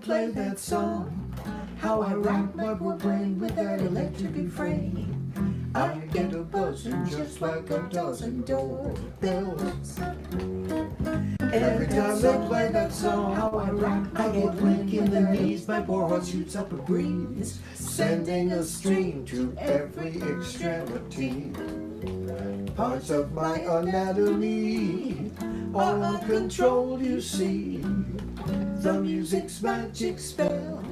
play that song. How I rock my poor brain with that electric refrain. I get a buzzing just like a dozen doorbells. Every time they play that song, how I rock, I get weak in the knees. My poor heart shoots up a breeze, sending a stream to every extremity. Parts of my anatomy are uncontrolled, you see. The music's magic spell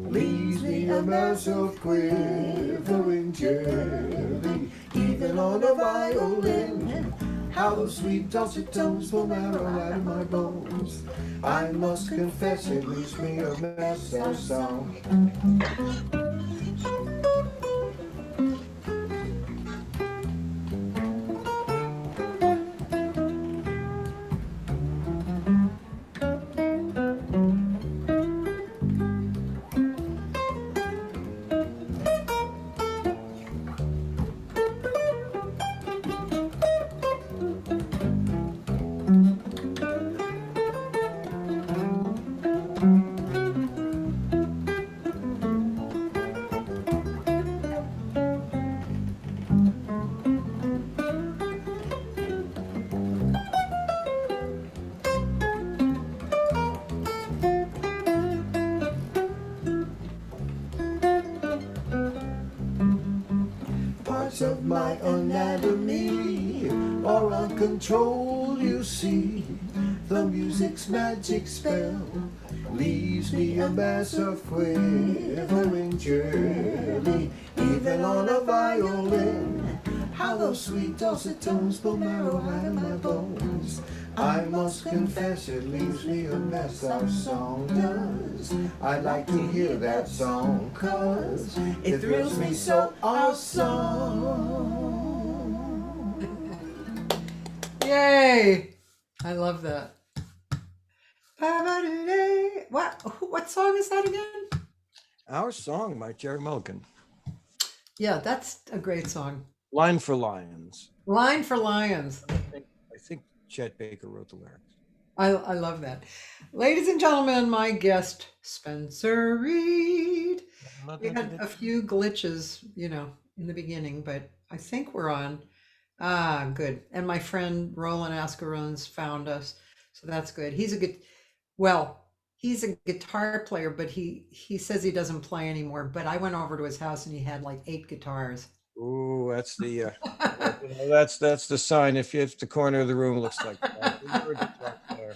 leaves me a mess of quivering jelly. Even on a violin, how those sweet dulcet tones pull marrow out of my bones. I must confess it leaves me a mess of song. Parts of my anatomy are uncontrolled, you see. The music's magic spell leaves me a mass of quivering jelly. Even on a violin, how those sweet dulcet tones pull marrow out of my bones. I must confess it leaves me a mess of song does. I like to hear that song cause it thrills me so, our song. Yay! I love that. What song is that again? Our Song by Jerry Mulligan. Yeah, that's a great song. Line for Lions. Line for Lions. I think Chet Baker wrote the lyrics. I love that. Ladies and gentlemen, my guest, Spencer Reed. We had a few glitches, in the beginning, but I think we're on. Ah, good. And my friend Roland Ascarones found us, so that's good. He's a guitar player, but he says he doesn't play anymore. But I went over to his house and he had like 8 guitars. Ooh, that's the that's the sign. If the corner of the room looks like that, you're a guitar player.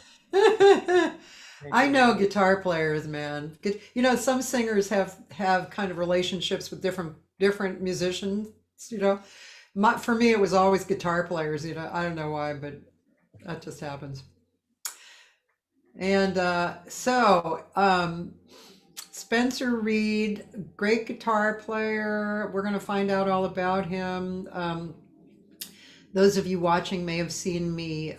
I know guitar players, man. Some singers have kind of relationships with different musicians. For me, it was always guitar players. I don't know why, but that just happens. And Spencer Reed, great guitar player. We're going to find out all about him. Those of you watching may have seen me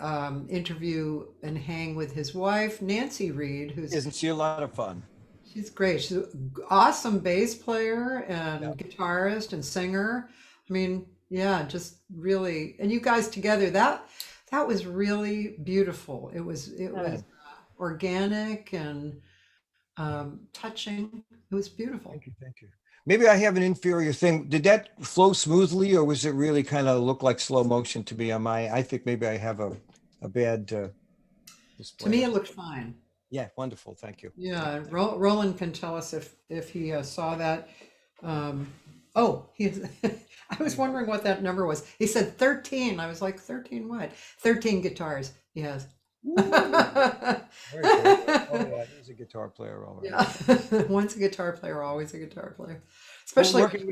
interview and hang with his wife, Nancy Reed, Isn't she a lot of fun? She's great. She's an awesome bass player and guitarist and singer. I mean, yeah, just really. And you guys together, that was really beautiful. It was organic and touching. It was beautiful. Thank you. Maybe I have an inferior thing. Did that flow smoothly, or was it really kind of look like slow motion to me on my? I think maybe I have a bad display. To me, it looked fine. Yeah, wonderful. Thank you. Yeah, Roland can tell us if he saw that. He. I was wondering what that number was. He said 13. I was like, 13 what? 13 guitars. He has. Very good. Oh yeah, he's a guitar player, all right. Yeah, once a guitar player, always a guitar player. Especially working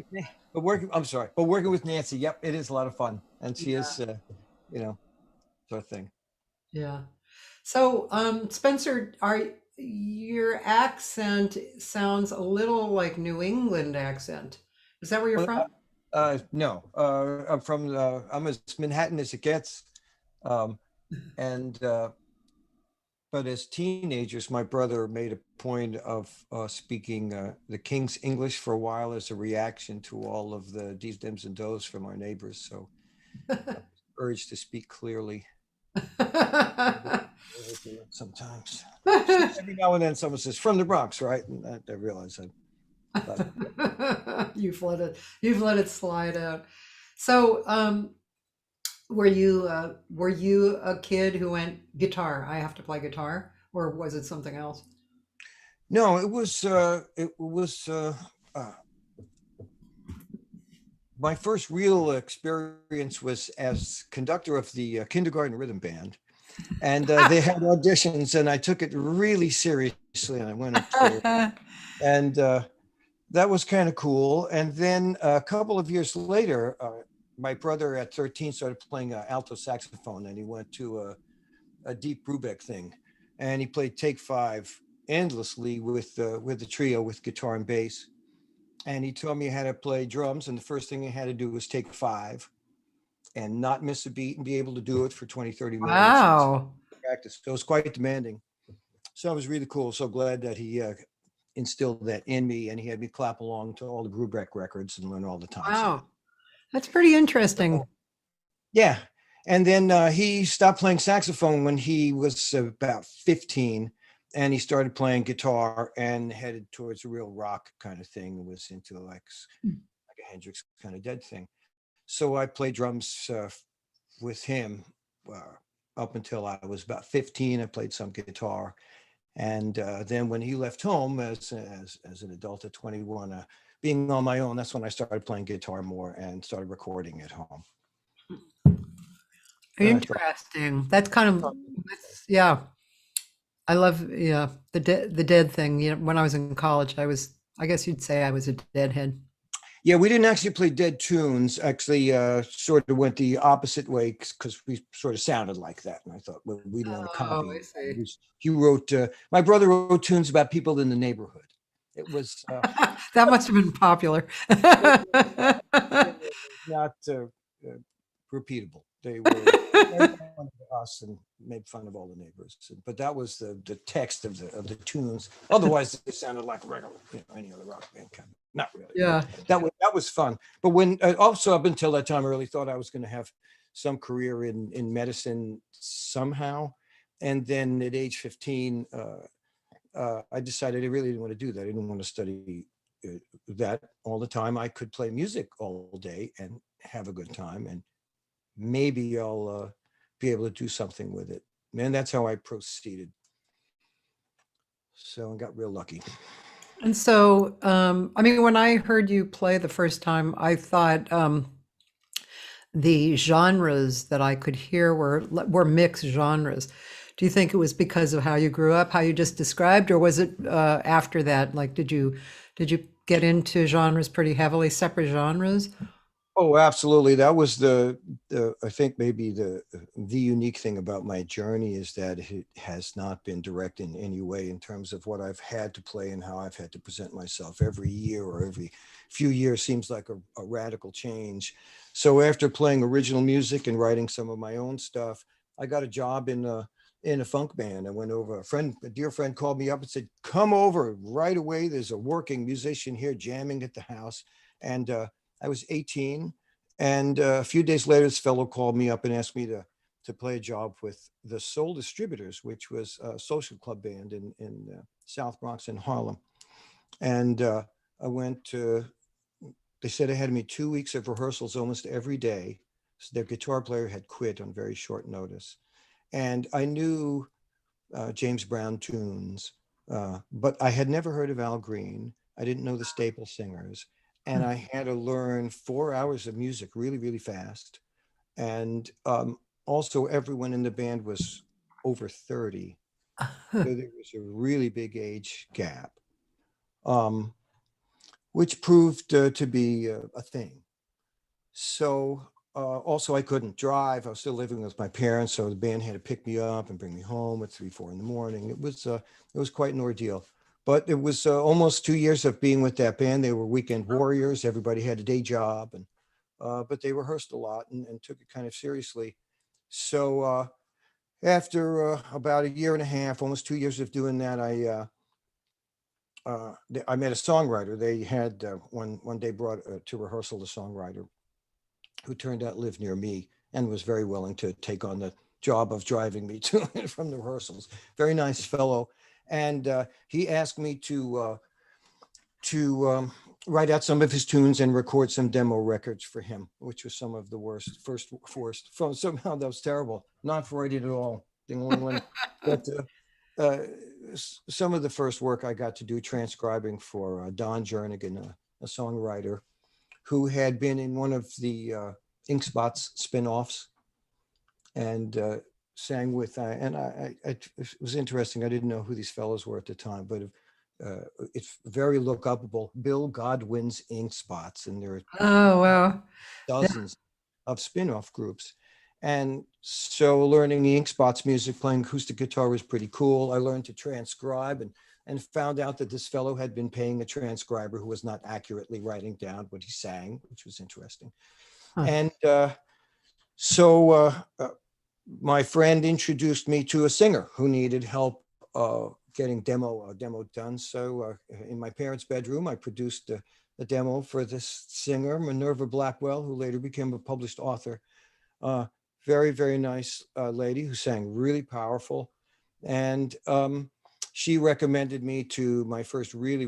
with Nancy. Yep, it is a lot of fun, and she is, sort of thing. Yeah. So, Spencer, your accent sounds a little like New England accent. Is that where you're from? No, I'm from. I'm as Manhattan as it gets. But as teenagers, my brother made a point of speaking the King's English for a while as a reaction to all of the dees, dims, and does from our neighbors. So I was urged to speak clearly. Sometimes. Every now and then someone says, from the Bronx, right? And I realize that. But You've let it slide out. So, were you a kid who went guitar? I have to play guitar, or was it something else? no, uh, my first real experience was as conductor of the kindergarten rhythm band. And they had auditions, and I took it really seriously. And I went up there, and that was kind of cool. And then a couple of years later, my brother at 13 started playing alto saxophone, and he went to a Deep Brubeck thing, and he played Take Five endlessly with the trio with guitar and bass. And he taught me how to play drums, and the first thing I had to do was take five and not miss a beat and be able to do it for 20, 30 minutes and Wow. practice. So it was quite demanding. So it was really cool. So glad that he instilled that in me, and he had me clap along to all the Brubeck records and learn all the time signs. Wow. That's pretty interesting. Yeah. And then he stopped playing saxophone when he was about 15, and he started playing guitar and headed towards a real rock kind of thing. It was into like a Hendrix kind of dead thing. So I played drums with him up until I was about 15. I played some guitar. And then when he left home as an adult at 21, being on my own, that's when I started playing guitar more and started recording at home. And Interesting. That's kind of yeah. I love the dead thing. You know, when I was in college, I guess you'd say I was a deadhead. yeah, we didn't actually play dead tunes. Actually, sort of went the opposite way because we sort of sounded like that. And I thought, well, we don't want to Oh, copy. I see. He wrote, my brother wrote tunes about people in the neighborhood. It was That must have been popular. they were not repeatable. They were made fun of us and made fun of all the neighbors. But that was the text of the tunes. Otherwise, they sounded like regular, any other rock band kind. Not really, but Yeah. that was fun. But when also up until that time, I really thought I was going to have some career in medicine somehow. And then at age 15, I decided I really didn't want to do that. I didn't want to study that all the time. I could play music all day and have a good time, and maybe I'll be able to do something with it. And that's how I proceeded. So I got real lucky. And so, I mean, when I heard you play the first time, I thought the genres that I could hear were mixed genres. Do you think it was because of how you grew up, how you just described, or was it after that? Like, did you get into genres pretty heavily, separate genres? Oh, absolutely. That was the I think maybe the unique thing about my journey is that it has not been direct in any way in terms of what I've had to play and how I've had to present myself. Every year or every few years seems like a radical change. So after playing original music and writing some of my own stuff, I got a job in a funk band. I went over. A dear friend, called me up and said, "Come over right away. There's a working musician here jamming at the house." And I was 18, and a few days later, this fellow called me up and asked me to play a job with the Soul Distributors, which was a social club band in South Bronx in Harlem. And I went to. They said I had me 2 weeks of rehearsals almost every day. So their guitar player had quit on very short notice, and I knew James Brown tunes, but I had never heard of Al Green. I didn't know the staple singers, and I had to learn 4 hours of music really, really fast. And also, everyone in the band was over 30, so there was a really big age gap, um, which proved to be a thing. So also I couldn't drive. I was still living with my parents, so the band had to pick me up and bring me home at 3, 4 in the morning. It was quite an ordeal. But it was almost 2 years of being with that band. They were weekend warriors. Everybody had a day job, and but they rehearsed a lot and took it kind of seriously. So after about a year and a half, almost 2 years of doing that, I met a songwriter. They had one day brought to rehearsal the songwriter who turned out lived near me and was very willing to take on job of driving me to and from the rehearsals. Very nice fellow. And he asked me to write out some of his tunes and record some demo records for him, which was some of the worst, first forced. From somehow that was terrible, not Freudian at all. The only one, but uh, some of the first work I got to do transcribing for Don Jernigan, a songwriter who had been in one of the Ink Spots spin-offs and sang with, it was interesting. I didn't know who these fellows were at the time, but it's very look upable. Bill Godwin's Ink Spots, and there are Oh, wow. Yeah. dozens of spin-off groups. And so learning the Ink Spots music, playing acoustic guitar was pretty cool. I learned to transcribe and found out that this fellow had been paying a transcriber who was not accurately writing down what he sang, which was interesting. Huh. And so my friend introduced me to a singer who needed help getting demo done. So in my parents' bedroom, I produced a demo for this singer, Minerva Blackwell, who later became a published author. Very, very nice lady who sang really powerful. And she recommended me to my first really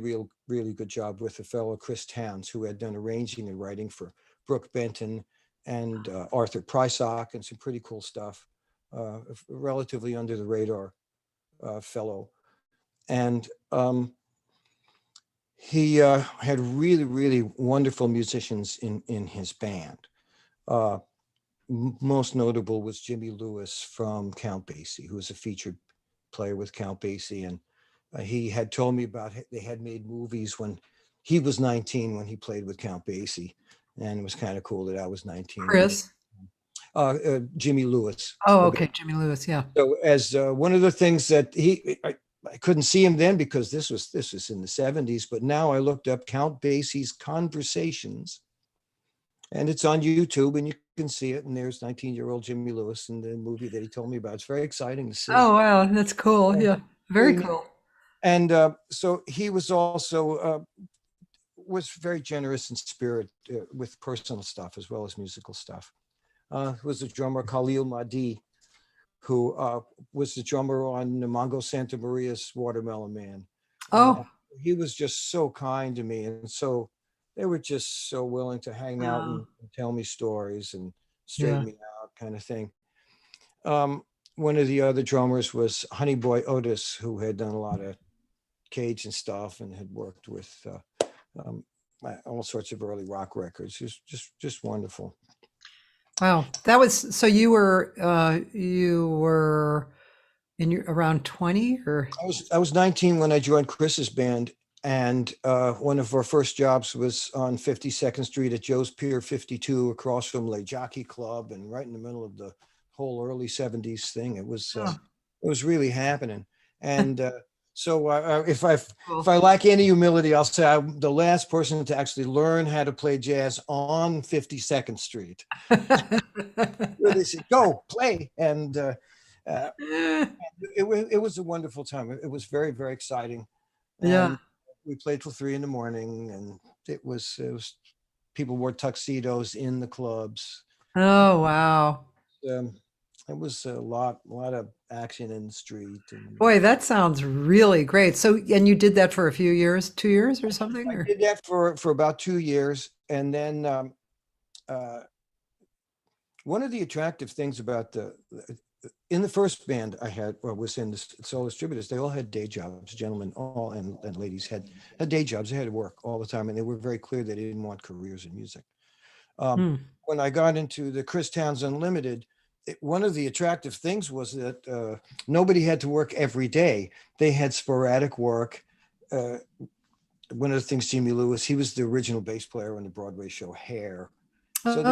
good job with a fellow, Chris Towns, who had done arranging and writing for Brooke Benton and Arthur Prysock and some pretty cool stuff. Relatively under the radar fellow. And he had really wonderful musicians in his band. Most notable was Jimmy Lewis from Count Basie, who was a featured player with Count Basie. And he had told me about they had made movies when he was 19 when he played with Count Basie. And it was kind of cool that I was 19. Chris? Jimmy Lewis. Oh, okay. Jimmy Lewis. Yeah. So as one of the things that I couldn't see him then because this was in the 70s, but now I looked up Count Basie's Conversations, and it's on YouTube, and you can see it. And there's 19-year-old Jimmy Lewis in the movie that he told me about. It's very exciting to see. Oh, wow. That's cool. Yeah. Very cool. And so he was also was very generous in spirit with personal stuff as well as musical stuff. Was the drummer Khalil Mahdi, who was the drummer on Mongo Santa Maria's Watermelon Man. Oh. He was just so kind to me. And so they were just so willing to hang out and tell me stories and straighten me out kind of thing. One of the other drummers was Honey Boy Otis, who had done a lot of Cage and stuff and had worked with all sorts of early rock records. Just wonderful. Wow. That was, so you were in your around 20 or? I was 19 when I joined Chris's band, and one of our first jobs was on 52nd Street at Joe's Pier 52 across from Le Jockey Club, and right in the middle of the whole early 70s thing. It was really happening. And so if I lack any humility, I'll say I'm the last person to actually learn how to play jazz on 52nd Street. Where they said, go play. And it was a wonderful time. It was very, very exciting. Yeah. We played till 3 a.m, and it was people wore tuxedos in the clubs. Oh, wow. It was a lot of action in the street. And boy, that sounds really great. So, and you did that for a few years, 2 years or something? I did that for about 2 years. And then one of the attractive things about in the first band I had, or was in the Soul Distributors, they all had day jobs. Gentlemen all and ladies had day jobs. They had to work all the time, and they were very clear they didn't want careers in music. When I got into the Chris Towns Unlimited, one of the attractive things was that nobody had to work every day. They had sporadic work. One of the things, Jimmy Lewis, he was the original bass player on the Broadway show Hair. So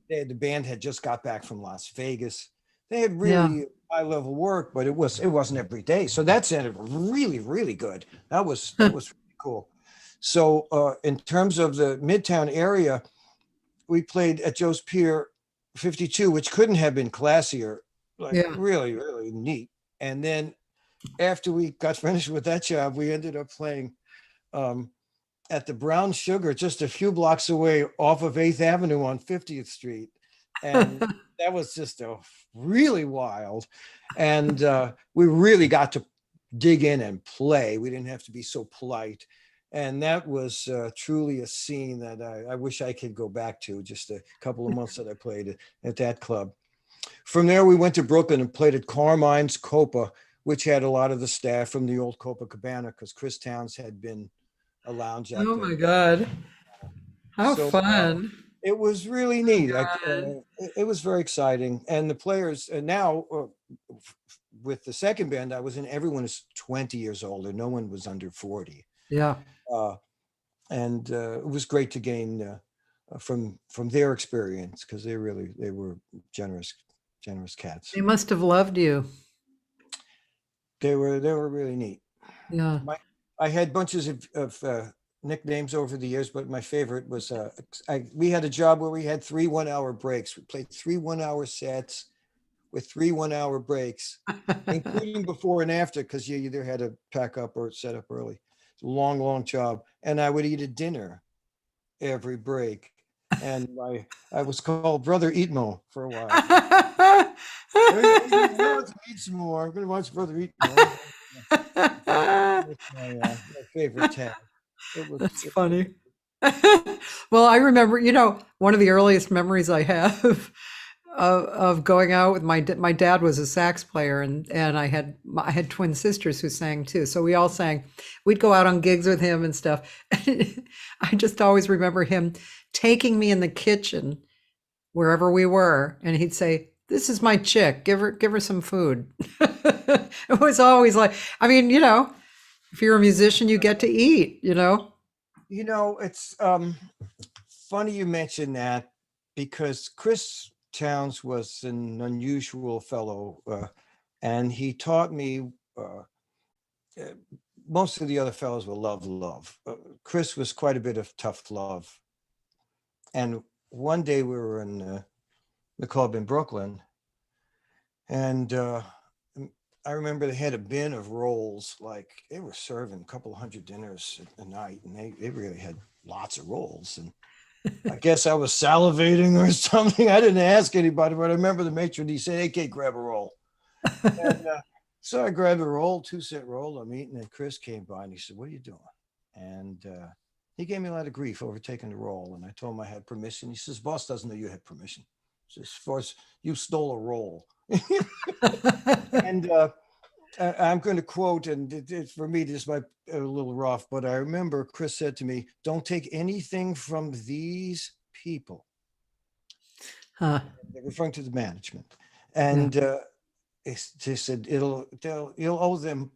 the band had just got back from Las Vegas. They had really high level work, but it wasn't every day. So that sounded really, really good. That was really cool. So in terms of the Midtown area, we played at Joe's Pier 52, which couldn't have been classier, really, really neat. And then after we got finished with that job, we ended up playing at the Brown Sugar, just a few blocks away off of 8th Avenue on 50th Street. And that was just really wild. And we really got to dig in and play. We didn't have to be so polite. And that was truly a scene that I wish I could go back to, just a couple of months that I played at that club. From there, we went to Brooklyn and played at Carmine's Copa, which had a lot of the staff from the old Copacabana, because Chris Towns had been a lounge act Oh there. my God. How So fun. it was really neat. God. It was very exciting. And the players now, with the second band I was in, everyone is 20 years older. No one was under 40. Yeah. Uh, and it was great to gain from their experience, because they were generous cats. They must have loved you. They were really neat. Yeah. My I had bunches of nicknames over the years, but my favorite was we had a job where we had 3 1-hour breaks. We played 3 1-hour sets with 3 1-hour breaks, including before and after, because you either had to pack up or set up early. It's a long, long job. And I would eat a dinner every break. And I was called Brother Eatmo for a while. Hey, I want to eat some more. I'm going to watch Brother Eatmo. That's my favorite tag. It was, That's it, funny. Well, I remember, one of the earliest memories I have of going out with my dad was a sax player, and I had twin sisters who sang too. So we all sang. We'd go out on gigs with him and stuff. I just always remember him taking me in the kitchen wherever we were, and he'd say, "This is my chick. Give her some food." It was always like, I mean, if you're a musician, you get to eat. it's funny you mention that, because Chris Towns was an unusual fellow, and he taught me. Uh, Most of the other fellows were love, love. Chris was quite a bit of tough love. And one day we were in the club in Brooklyn, and I remember they had a bin of rolls. Like, they were serving a couple of hundred dinners a night, and they really had lots of rolls. And I guess I was salivating or something. I didn't ask anybody, but I remember the matron, he said, "Hey, Kate, grab a roll." And so I grabbed a roll, 2-cent roll. I'm eating, and Chris came by and he said, "What are you doing?" And he gave me a lot of grief over taking the roll. And I told him I had permission. He says, "Boss doesn't know you had permission." He says, "As far as you stole a roll." And I'm going to quote, and for me, this might be a little rough, but I remember Chris said to me, "Don't take anything from these people," Huh. referring to the management. Yeah. And he said, you'll owe them,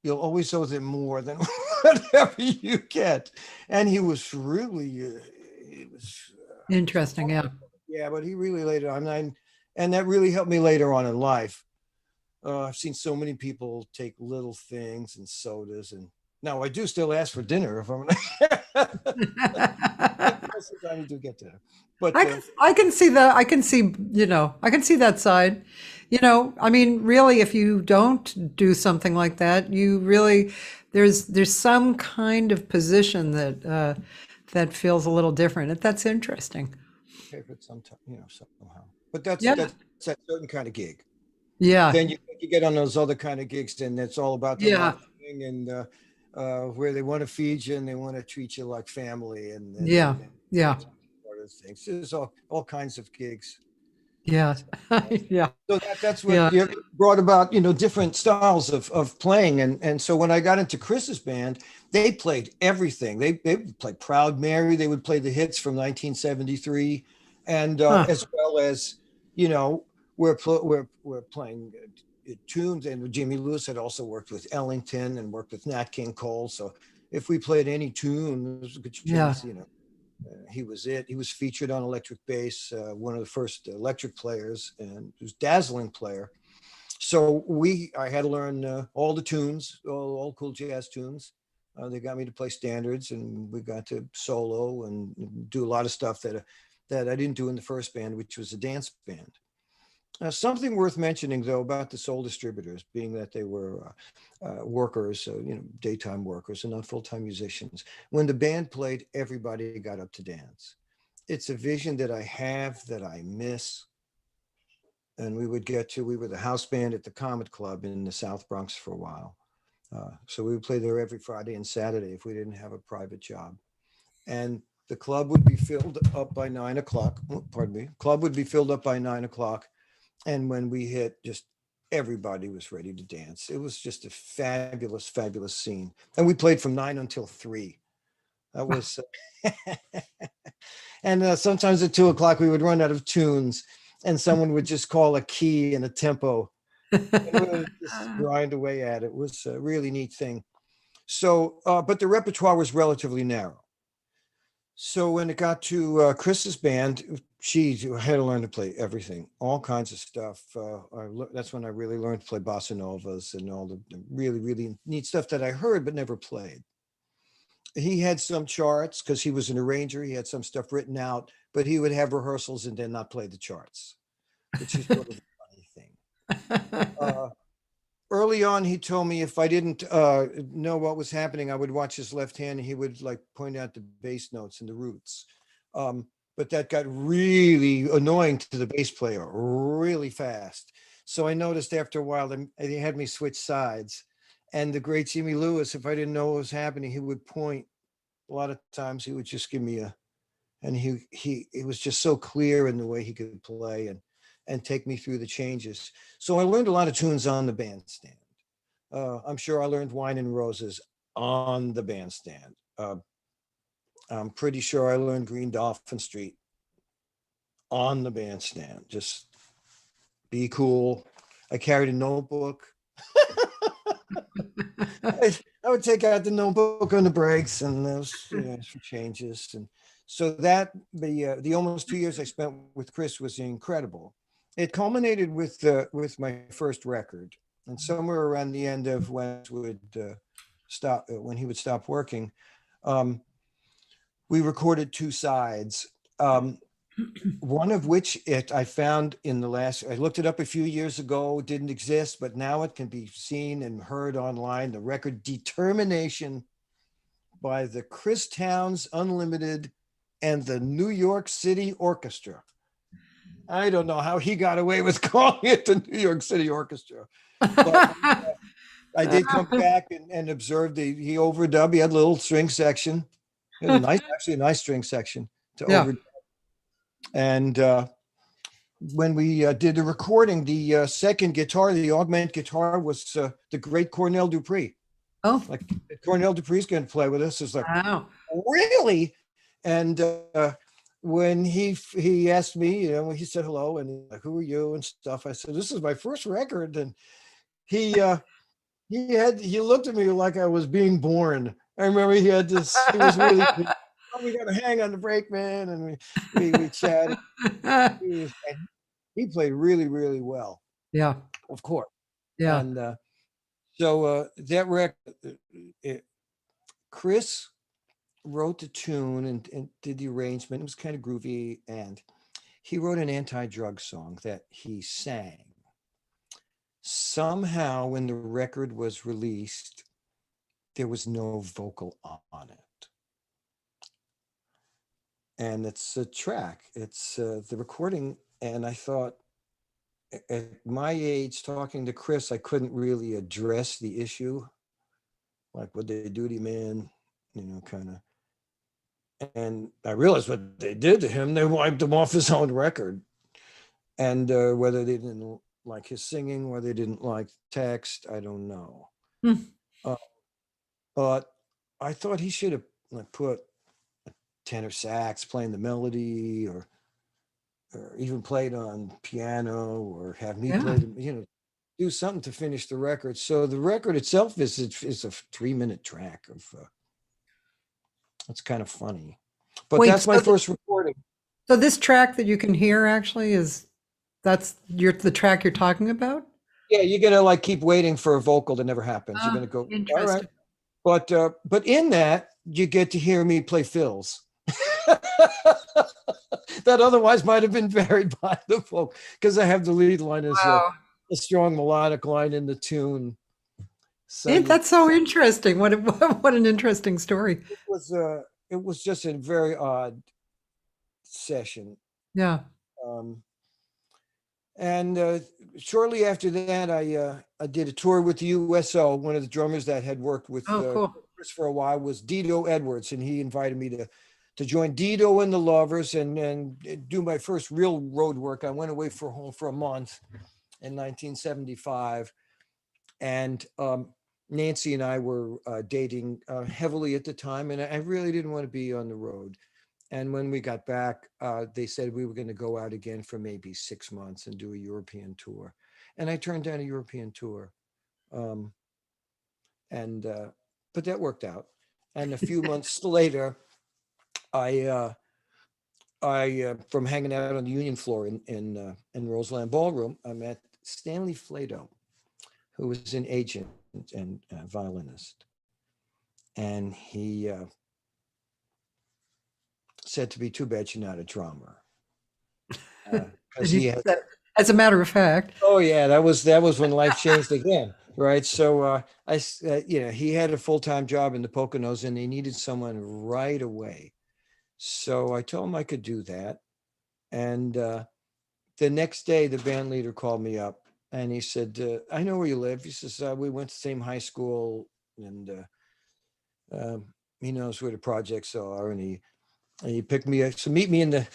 you'll always owe them more than whatever you get. And he was really, he was, Interesting. Yeah. yeah, but he really laid it on. And that really helped me later on in life. I've seen so many people take little things and sodas, and now I do still ask for dinner if I'm. Most of the time we do get dinner, but I can see that. I can see that side. I mean, really, if you don't do something like that, you really there's some kind of position that feels a little different. That's interesting. pay for it sometime, somehow. But that's Yeah. that's that certain kind of gig. Yeah. Then you get on those other kind of gigs, and it's all about the Yeah. laughing, and where they want to feed you and they want to treat you like family, Yeah. and Yeah. sort of things. There's all kinds of gigs. Yeah. Yeah. So that's what Yeah. you brought about, different styles of playing. And so when I got into Chris's band, they played everything. They would play Proud Mary. They would play the hits from 1973, and Huh. as well as, we're playing tunes. And Jimmy Lewis had also worked with Ellington and worked with Nat King Cole. So if we played any tune, there's a good Yeah. chance, he was it. He was featured on Electric Bass, one of the first electric players, and he was a dazzling player. So I had to learn all the tunes, all cool jazz tunes. They got me to play standards, and we got to solo and do a lot of stuff that I didn't do in the first band, which was a dance band. Something worth mentioning, though, about the Soul Distributors, being that they were workers, daytime workers and not full-time musicians. When the band played, everybody got up to dance. it's a vision that I have that I miss. And we were the house band at the Comet Club in the South Bronx for a while. So we would play there every Friday and Saturday if we didn't have a private job. And the club would be filled up by 9 o'clock. Pardon me. Club would be filled up by 9 o'clock. And when we hit, just everybody was ready to dance. It was just a fabulous, fabulous scene. And we played from 9 until 3. That was, and sometimes at 2 o'clock we would run out of tunes, and someone would just call a key and a tempo, and we would just grind away at it. It was a really neat thing. So, but the repertoire was relatively narrow. So when it got to Chris's band, she had to learn to play everything, all kinds of stuff. That's when I really learned to play bossa novas and all the really, really neat stuff that I heard but never played. He had some charts because he was an arranger. He had some stuff written out, but he would have rehearsals and then not play the charts, which is sort of a funny thing. Early on, he told me if I didn't know what was happening, I would watch his left hand and he would like point out the bass notes and the roots. But that got really annoying to the bass player really fast. So I noticed after a while they had me switch sides. And the great Jimmy Lewis, if I didn't know what was happening, he would point. A lot of times he would just give me and it was just so clear in the way he could play and take me through the changes. So I learned a lot of tunes on the bandstand. I'm sure I learned Wine and Roses on the bandstand. I'm pretty sure I learned Green Dolphin Street on the bandstand. Just be cool. I carried a notebook. I would take out the notebook on the breaks and those for changes. And so that the almost 2 years I spent with Chris was incredible. It culminated with my first record, and somewhere around the end of when he would stop working, we recorded 2 sides. One of which I found I looked it up a few years ago, it didn't exist, but now it can be seen and heard online. The record Determination by the Chris Towns Unlimited and the New York City Orchestra. I don't know how he got away with calling it the New York City Orchestra. But I did come back and observed he overdubbed. He had a little string section. He had actually a nice string section to overdub. And when we did the recording, the second guitar, the augment guitar, was the great Cornell Dupree. Oh, like Cornell Dupree's going to play with us. It's like, wow. Really? And when he asked me, he said hello and like, who are you and stuff. I said, this is my first record. And he looked at me like I was being born. I remember he was really. We got to hang on the brake, man, and we chatted. He played really, really well. Yeah, of course. Yeah. And so that record, Chris wrote the tune and did the arrangement. It was kind of groovy, and he wrote an anti-drug song that he sang. Somehow, when the record was released, there was no vocal on it. And it's a track. It's the recording. And I thought, at my age, talking to Chris, I couldn't really address the issue. Like, what they do to you, man? Kind of. And I realized what they did to him. They wiped him off his own record. And whether they didn't like his singing or they didn't like text, I don't know. But I thought he should have put a tenor sax playing the melody, or even played on piano, or have me play the, do something to finish the record. So the record itself is a 3-minute track of. It's kind of funny, but Wait, that's my first recording. So this track that you can hear actually that's the track you're talking about? Yeah, you're gonna keep waiting for a vocal that never happens. You're gonna go, all right. But in that you get to hear me play fills. That otherwise might have been buried by the vocal, because I have the lead line as a strong melodic line in the tune. So that's so interesting. What an interesting story. It was just a very odd session. Yeah. Um, and shortly after that, I did a tour with the USO. One of the drummers that had worked with Oh, cool. Chris for a while was Dito Edwards, and he invited me to join Dito and the Lovers and do my first real road work. I went away for home for a month in 1975, and Nancy and I were dating heavily at the time, and I really didn't want to be on the road. And when we got back, they said we were going to go out again for maybe 6 months and do a European tour. And I turned down a European tour. Um, and but that worked out. And a few months later, I from hanging out on the Union floor in Roseland Ballroom, I met Stanley Flato, who was an agent and violinist. And he said to me, "Too bad you're not a drummer," Did because he he say had. that? As a matter of fact. Oh yeah, that was when life changed again, right? So he had a full-time job in the Poconos, and they needed someone right away. So I told him I could do that, and the next day, the band leader called me up, and he said, "I know where you live." He says, "We went to the same high school, and he knows where the projects are, and he picked me up. So meet me in the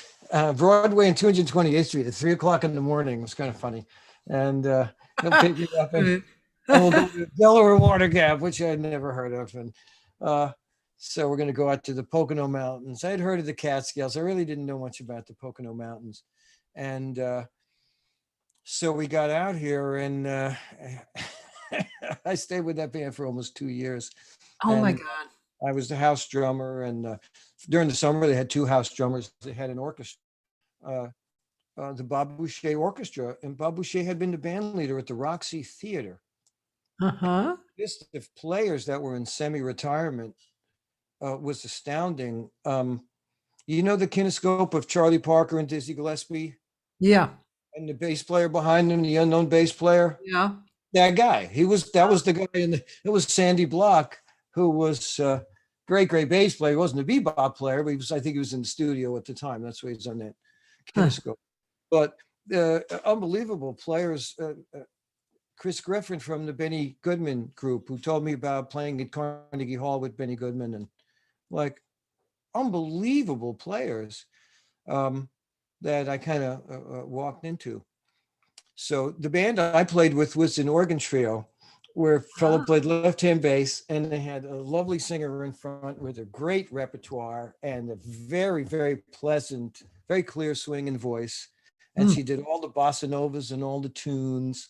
Broadway and 228th Street at 3 o'clock in the morning." It was kind of funny. And he'll pick me up and we'll go to the Delaware Water Gap, which I'd never heard of. And uh, so we're going to go out to the Pocono Mountains. I'd heard of the Catskills. I really didn't know much about the Pocono Mountains. And so we got out here, and I stayed with that band for almost 2 years. Oh my And God. I was the house drummer, and during the summer they had two house drummers. They had an orchestra, uh, the Bob Boucher Orchestra, and Bob Boucher had been the band leader at the Roxy Theater. Uh-huh. This of players that were in semi-retirement was astounding. You know the kinescope of Charlie Parker and Dizzy Gillespie, Yeah. and the bass player behind him, the unknown bass player. Yeah. That guy. That was the guy, it was Sandy Block, who was great bass player. He wasn't a bebop player, but I think he was in the studio at the time. That's why he's on that Huh. kinescope. But unbelievable players. Chris Griffin from the Benny Goodman group, who told me about playing at Carnegie Hall with Benny Goodman, and like unbelievable players that I kind of walked into. So the band I played with was an organ trio where a fellow Ah. played left-hand bass, and they had a lovely singer in front with a great repertoire and a very pleasant, very clear swinging voice. And Mm. she did all the bossa novas and all the tunes.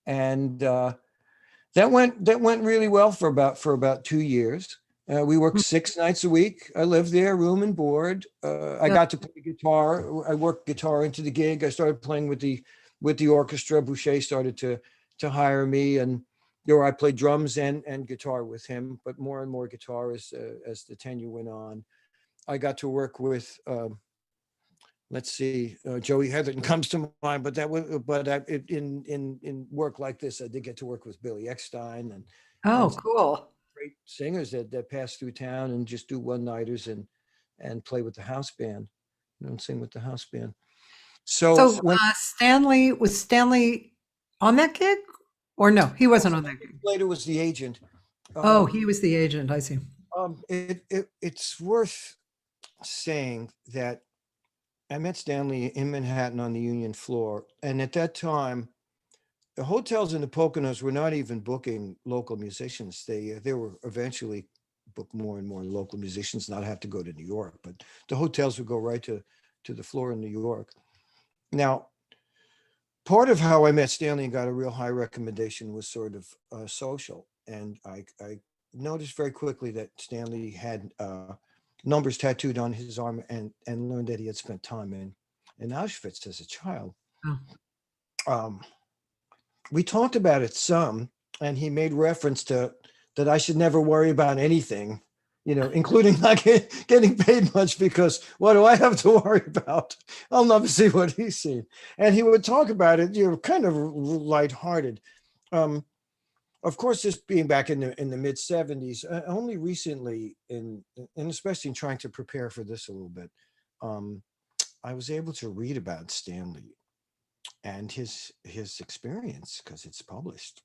And that went really well for about 2 years. We worked Mm. 6 nights a week. I lived there, room and board. I Yeah. got to play guitar. I worked guitar into the gig. I started playing with the orchestra. Boucher started to hire me, and there I played drums and guitar with him, but more and more guitar as the tenure went on. I got to work with let's see, Joey Heatherton comes to mind, but that was, but in work like this, I did get to work with Billy Eckstein and Oh, some cool. great singers that pass through town and just do one-nighters and play with the house band, and sing with the house band. So So when Stanley on that gig? Or no, he wasn't on that gig. later was the agent, Oh, um, he was the agent. I see. it's worth saying that I met Stanley in Manhattan on the Union floor, and at that time, the hotels in the Poconos were not even booking local musicians. They were eventually book more and more local musicians, not have to go to New York, but the hotels would go right to the floor in New York. Now, part of how I met Stanley and got a real high recommendation was sort of social, and I noticed very quickly that Stanley had numbers tattooed on his arm, and learned that he had spent time in Auschwitz as a child. Oh. Um, we talked about it some, and he made reference to that I should never worry about anything, including not getting paid much, because what do I have to worry about? I'll never see what he's seen. And he would talk about it, kind of lighthearted. Of course, this being back in the mid 70s, only recently and especially in trying to prepare for this a little bit, um, I was able to read about Stanley and his experience because it's published,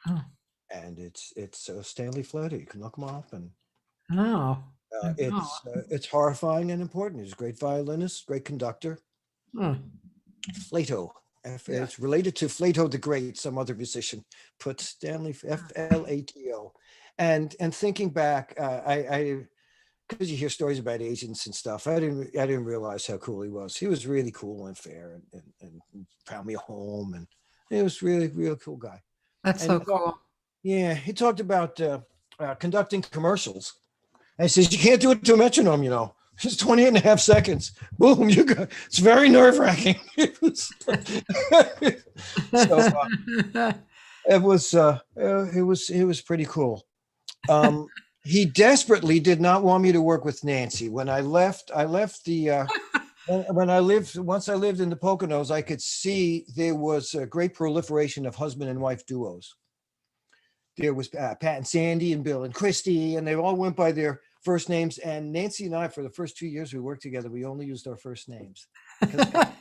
Oh, and it's Stanley Fletcher. You can look him up, and oh, oh. it's horrifying and important. He's a great violinist, great conductor. Hmm. Flato. Yeah. It's related to Flato the Great, some other musician put Stanley Flato. And thinking back, I because you hear stories about agents and stuff, I didn't realize how cool he was. He was really cool and fair, and found me a home, and he was really cool guy. That's And so cool. yeah, he talked about conducting commercials. And he says you can't do it to a metronome, you know. It's 28 and a half seconds. Boom, you go. It's very nerve wracking. So it was pretty cool. He desperately did not want me to work with Nancy. When I left the when I lived once I lived in the Poconos, I could see there was a great proliferation of husband and wife duos. There was Pat and Sandy and Bill and Christy, and they all went by their first names. And Nancy and I, for the first 2 years we worked together, we only used our first names because a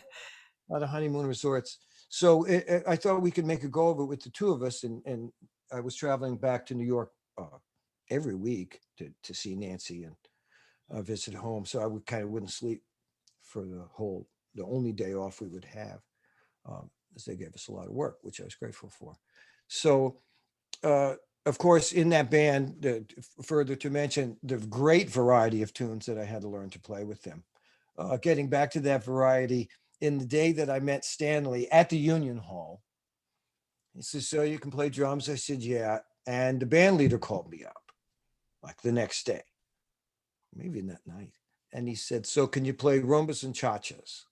lot of honeymoon resorts. So I thought we could make a go of it with the two of us. And I was traveling back to New York every week to see Nancy and visit home. So I wouldn't sleep for the only day off we would have, as they gave us a lot of work, which I was grateful for. So, of course, in that band, further to mention the great variety of tunes that I had to learn to play with them. Getting back to that variety, in the day that I met Stanley at the Union Hall, he says, "So you can play drums?" I said, "Yeah." And the band leader called me up like the next day, maybe that night. And he said, "So can you play rumbas and cha-chas?"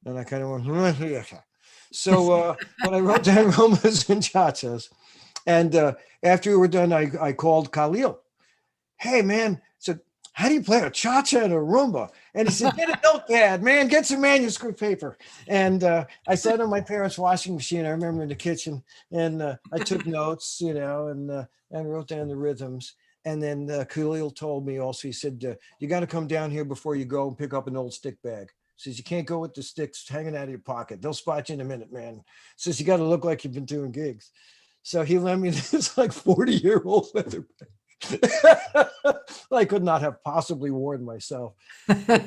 And I kind of went, "Yeah." So when I wrote down rumbas and cha-chas, and after we were done, I called Khalil. "Hey, man," said, "how do you play a cha-cha and a rumba?" And he said, "Get a notepad, man, get some manuscript paper." And I sat on my parents' washing machine, I remember, in the kitchen, and I took notes, and wrote down the rhythms. And then Khalil told me also, he said, "You got to come down here before you go and pick up an old stick bag." Says, "You can't go with the sticks hanging out of your pocket. They'll spot you in a minute, man." Says, "You got to look like you've been doing gigs." So he lent me this like 40-year-old leather bag. I could not have possibly worn myself. But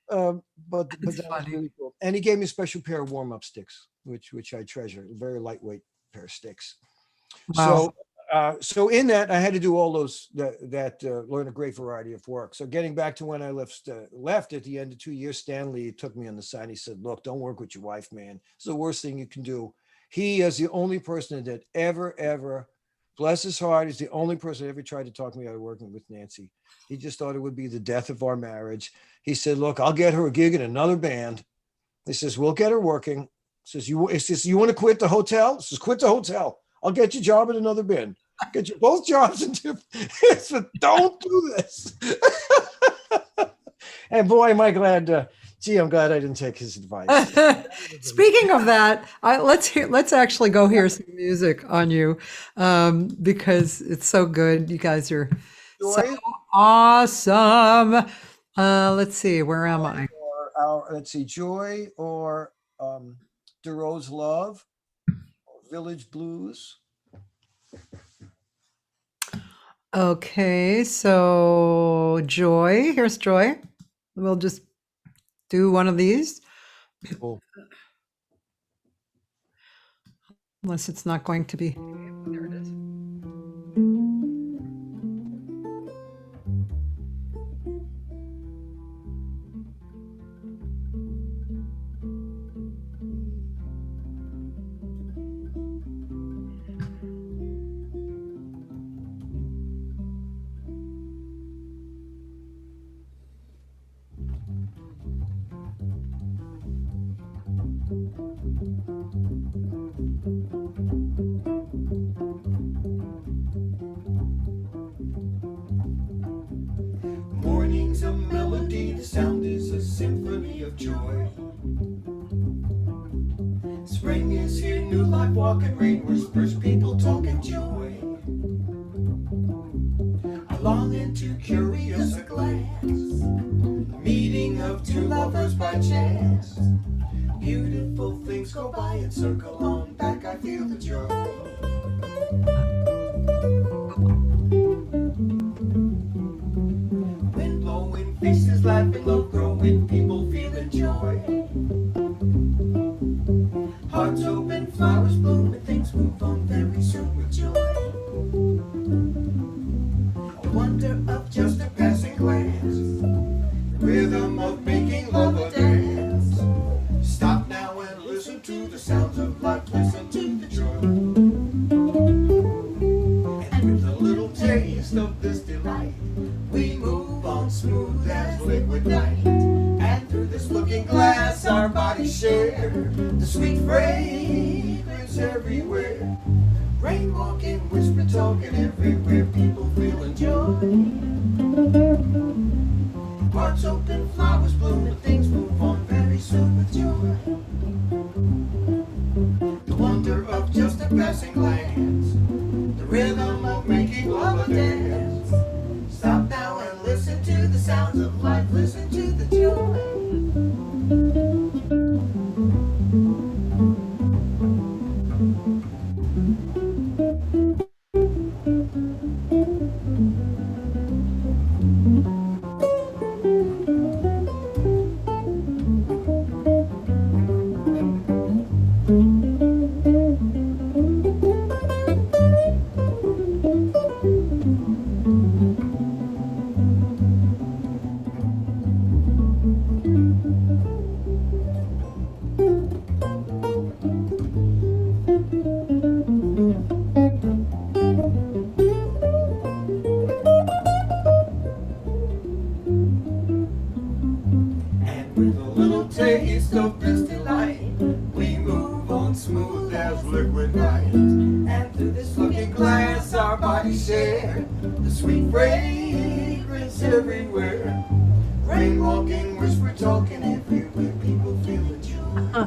It's that was funny. really cool. And he gave me a special pair of warm-up sticks, which I treasure. A very lightweight pair of sticks. Wow. So in that, I had to do all those learn a great variety of work. So getting back to when I left at the end of 2 years, Stanley took me on the side. He said, "Look, don't work with your wife, man. It's the worst thing you can do." He is the only person that ever, bless his heart, is the only person that ever tried to talk me out of working with Nancy. He just thought it would be the death of our marriage. He said, "Look, I'll get her a gig in another band." He says, "We'll get her working." He says, "You want to quit the hotel?" He says, "Quit the hotel. I'll get you a job at another band. Get you both jobs in different." So don't do this. And boy, am I glad. I'm glad I didn't take his advice. Speaking of that, let's actually go hear some music on you, because it's so good. You guys are so Joy, awesome. Let's see, where am I? let's see, Joy or DeRose Love, or Village Blues. Okay, so Joy, here's Joy. We'll just do one of these, Cool. unless it's not going to be. There it is. Morning's a melody, the sound is a symphony of joy. Spring is here, new life walking, rain whispers, people talking joy. I long into curious a glance, the meeting of two lovers by by chance. Beautiful things go by and circle on back. I feel the joy. Wind blowing, faces laughing, love growing, people feeling joy. Hearts open, flowers bloom, and things move on very soon with joy. A wonder of just a passing glance, the rhythm of making love a dance. Stop now and listen to the sounds of life, listen to the joy. And with a little taste of this delight, we move on smooth as liquid night. And through this looking glass our bodies share the sweet fragrance everywhere. Rain walking, whisper talking everywhere, people feeling joy. Hearts open, flowers bloom, and things move on very soon with joy. The wonder of just a passing glance, the rhythm of making love a dance. Stop now and listen to the sounds of life, listen to the joy. With a little taste of this delight, we move on smooth as liquid night. And through this looking glass our bodies share the sweet fragrance everywhere. Rain walking, whisper talking everywhere, people feeling joy.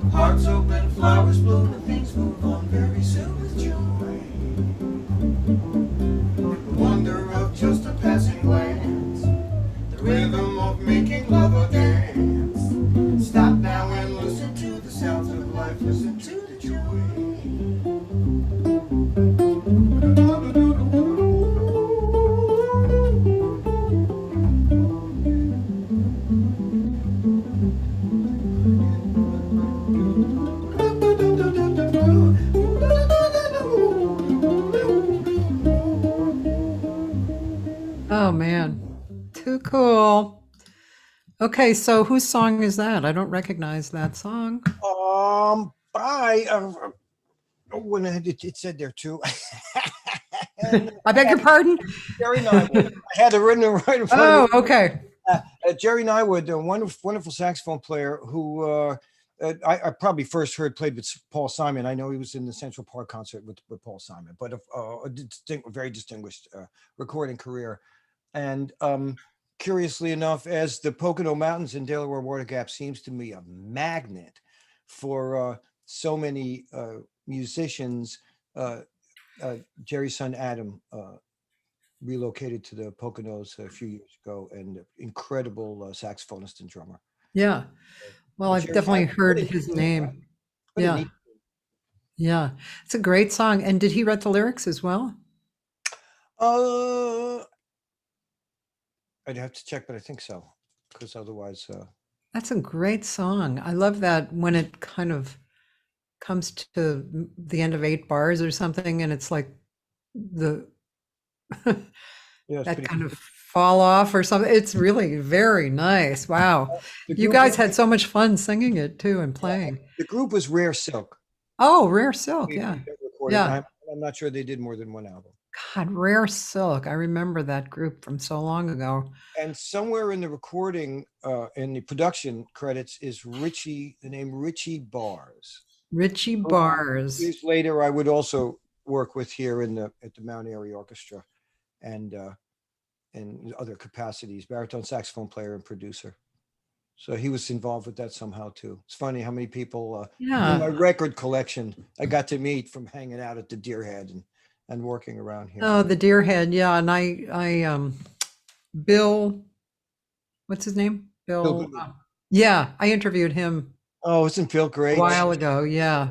Hearts open, flowers bloom, and things move on very soon with joy. The wonder of just a passing glance, the rhythm of making love a dance. Stop now and listen to the sounds of life, listen to the joy. Oh man, too cool. Okay, so whose song is that? I don't recognize that song. By when it said there too. And I beg your pardon? Jerry Nywood. I had it written right in front Oh, of me. okay. Jerry Nywood, a wonderful saxophone player who I probably first heard played with Paul Simon. I know he was in the Central Park concert with Paul Simon, but a very distinguished recording career. And curiously enough, as the Pocono Mountains and Delaware Water Gap seems to me a magnet for so many musicians, Jerry's son Adam relocated to the Poconos a few years ago, and incredible saxophonist and drummer. Yeah. Well, I've Jerry, definitely what heard a his neat name. what a Yeah. neat. Yeah. It's a great song. And did he write the lyrics as well? I'd have to check, but I think so, because otherwise, That's a great song. I love that when it kind of comes to the end of 8 bars or something, and it's like the yeah, it's that pretty. kind of fall off or something. It's really very nice. Wow. The You group, guys had so much fun singing it too and playing. the group was Rare Silk. Oh, Rare Silk. We Yeah. recorded. Yeah. I'm not sure they did more than one album. God, Rare Silk. I remember that group from so long ago. And somewhere in the recording, in the production credits, is the name Richie Bars. Richie Who Bars. years later, I would also work with here at the Mount Airy Orchestra, and other capacities, baritone saxophone player and producer. So he was involved with that somehow too. It's funny how many people in my Yeah. record collection I got to meet from hanging out at the Deerhead and working around here. Oh, the Deerhead. Yeah. And Bill, What's his name? Bill Bill. Goodman. Yeah, I interviewed him Oh, isn't Bill a great? while ago. Yeah.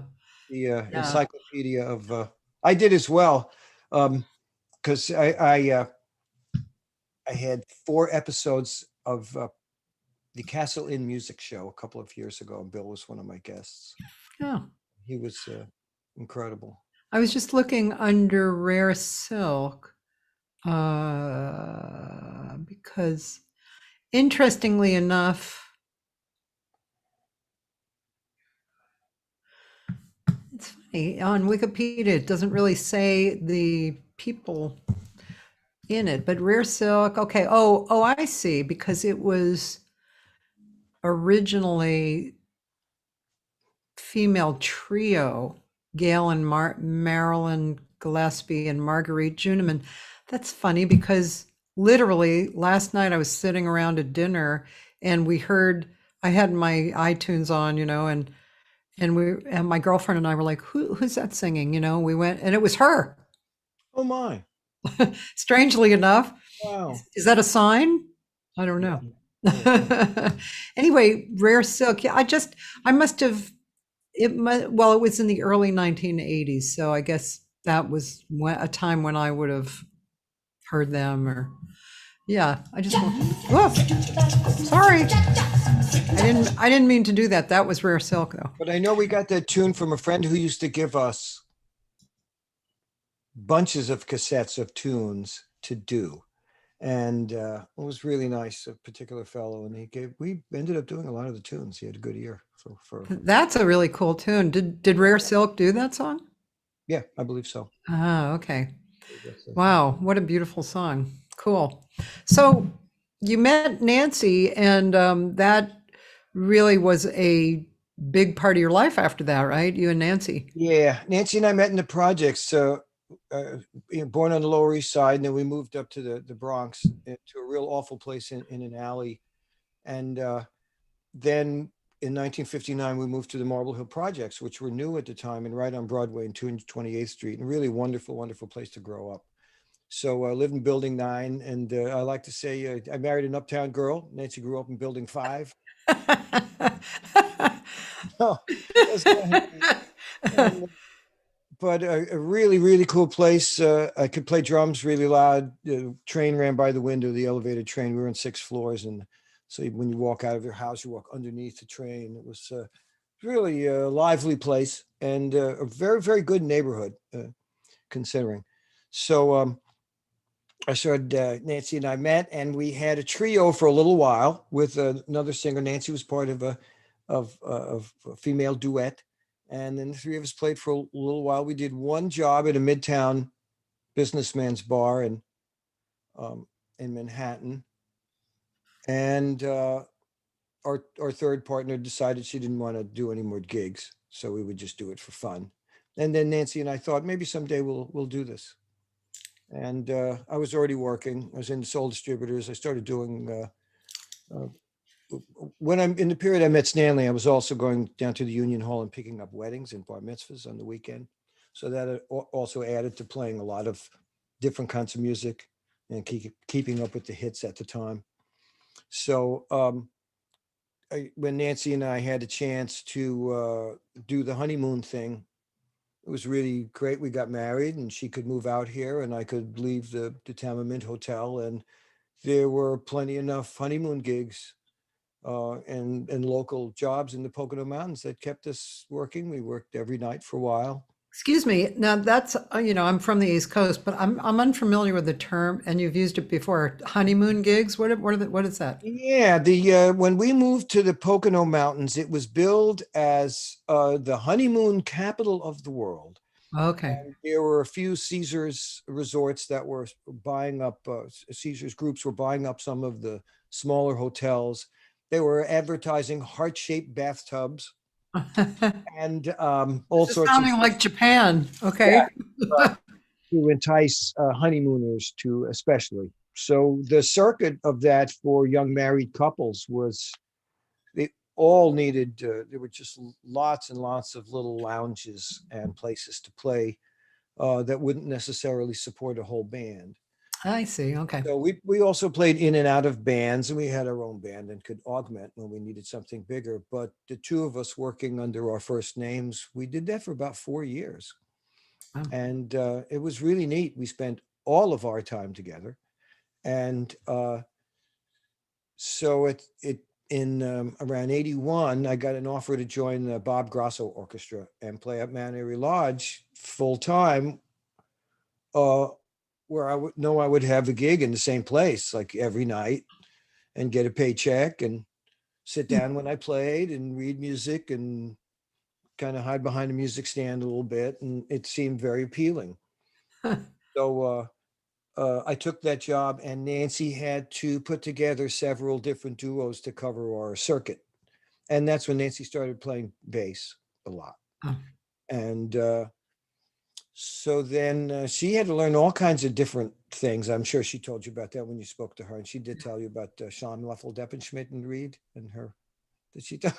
The Yeah. encyclopedia of. I did as well, because I had 4 episodes of the Castle Inn music show a couple of years ago, and Bill was one of my guests. Yeah. He was incredible. I was just looking under Rare Silk because interestingly enough, it's funny, on Wikipedia, it doesn't really say the people in it, but Rare Silk, okay. Oh, I see, because it was originally female trio, Gail and Marilyn Gillespie and Marguerite Juniman. That's funny because literally last night I was sitting around at dinner and we heard, I had my iTunes on, and my girlfriend and I were like, who's that singing? We went and it was her. Oh my! Strangely enough. Wow. Is that a sign? I don't Yeah. know. Yeah. Anyway, Rare Silk. Yeah, I must have well, it was in the early 1980s, so I guess that was a time when I would have heard them. Or yeah, I just want. Whoa, sorry, I didn't mean to do that. That was Rare Silk, though. But I know we got that tune from a friend who used to give us bunches of cassettes of tunes to do, and it was really nice. A particular fellow, and we ended up doing a lot of the tunes. He had a good ear for That's a really cool tune. Did Rare Silk do that song? yeah, I believe so. Ah, okay. That's it. Wow, what a beautiful song. Cool. So you met Nancy, and that really was a big part of your life after that, right? You and Nancy. Yeah, Nancy and I met in the projects. Born on the Lower East Side, and then we moved up to the Bronx, to a real awful place in an alley, and then in 1959 we moved to the Marble Hill Projects, which were new at the time and right on Broadway and 228th Street, and really wonderful, wonderful place to grow up. So I lived in Building 9, and I like to say I married an uptown girl. Nancy grew up in Building 5. Oh, that's funny. And, but a really, really cool place. I could play drums really loud. The train ran by the window, the elevated train. We were on 6 floors. And so when you walk out of your house, you walk underneath the train. It was really a lively place and a very, very good neighborhood, considering. So I started, Nancy and I met, and we had a trio for a little while with another singer. Nancy was part of a female duet. And then the three of us played for a little while. We did one job at a Midtown businessman's bar in Manhattan. And our third partner decided she didn't want to do any more gigs, so we would just do it for fun. And then Nancy and I thought maybe someday we'll do this. And I was already working. I was in Soul Distributors. I started doing uh, when I'm in the period I met Stanley, I was also going down to the Union Hall and picking up weddings and bar mitzvahs on the weekend. So that also added to playing a lot of different kinds of music and keeping up with the hits at the time. So when Nancy and I had a chance to do the honeymoon thing, it was really great. We got married, and she could move out here, and I could leave the Tamamint Hotel, and there were plenty enough honeymoon gigs and local jobs in the Pocono Mountains that kept us working. We worked every night for a while. Excuse me. Now that's I'm from the East Coast, but I'm unfamiliar with the term, and you've used it before. Honeymoon gigs. What is that? Yeah, the when we moved to the Pocono Mountains, it was billed as the honeymoon capital of the world. Okay. And there were a few Caesars resorts that were buying up, Caesars groups were buying up some of the smaller hotels. They were advertising heart-shaped bathtubs and all This is sorts of sounding like Japan. yeah, Okay. to entice honeymooners to especially. So the circuit of that for young married couples was they all needed there were just lots and lots of little lounges and places to play that wouldn't necessarily support a whole band. I see. Okay. So we also played in and out of bands, and we had our own band and could augment when we needed something bigger. But the two of us working under our first names, we did that for about 4 years. Wow. And it was really neat. We spent all of our time together. And so it in around 81, I got an offer to join the Bob Grosso Orchestra and play at Mount Airy Lodge full time, uh, where I would know I would have a gig in the same place like every night and get a paycheck and sit down when I played and read music and kind of hide behind a music stand a little bit. And it seemed very appealing. So I took that job, and Nancy had to put together several different duos to cover our circuit. And that's when Nancy started playing bass a lot. Oh, And so then she had to learn all kinds of different things. I'm sure she told you about that when you spoke to her. And she did tell you about Sean Leffel, Deppenschmidt, and Reed and her. Did she tell?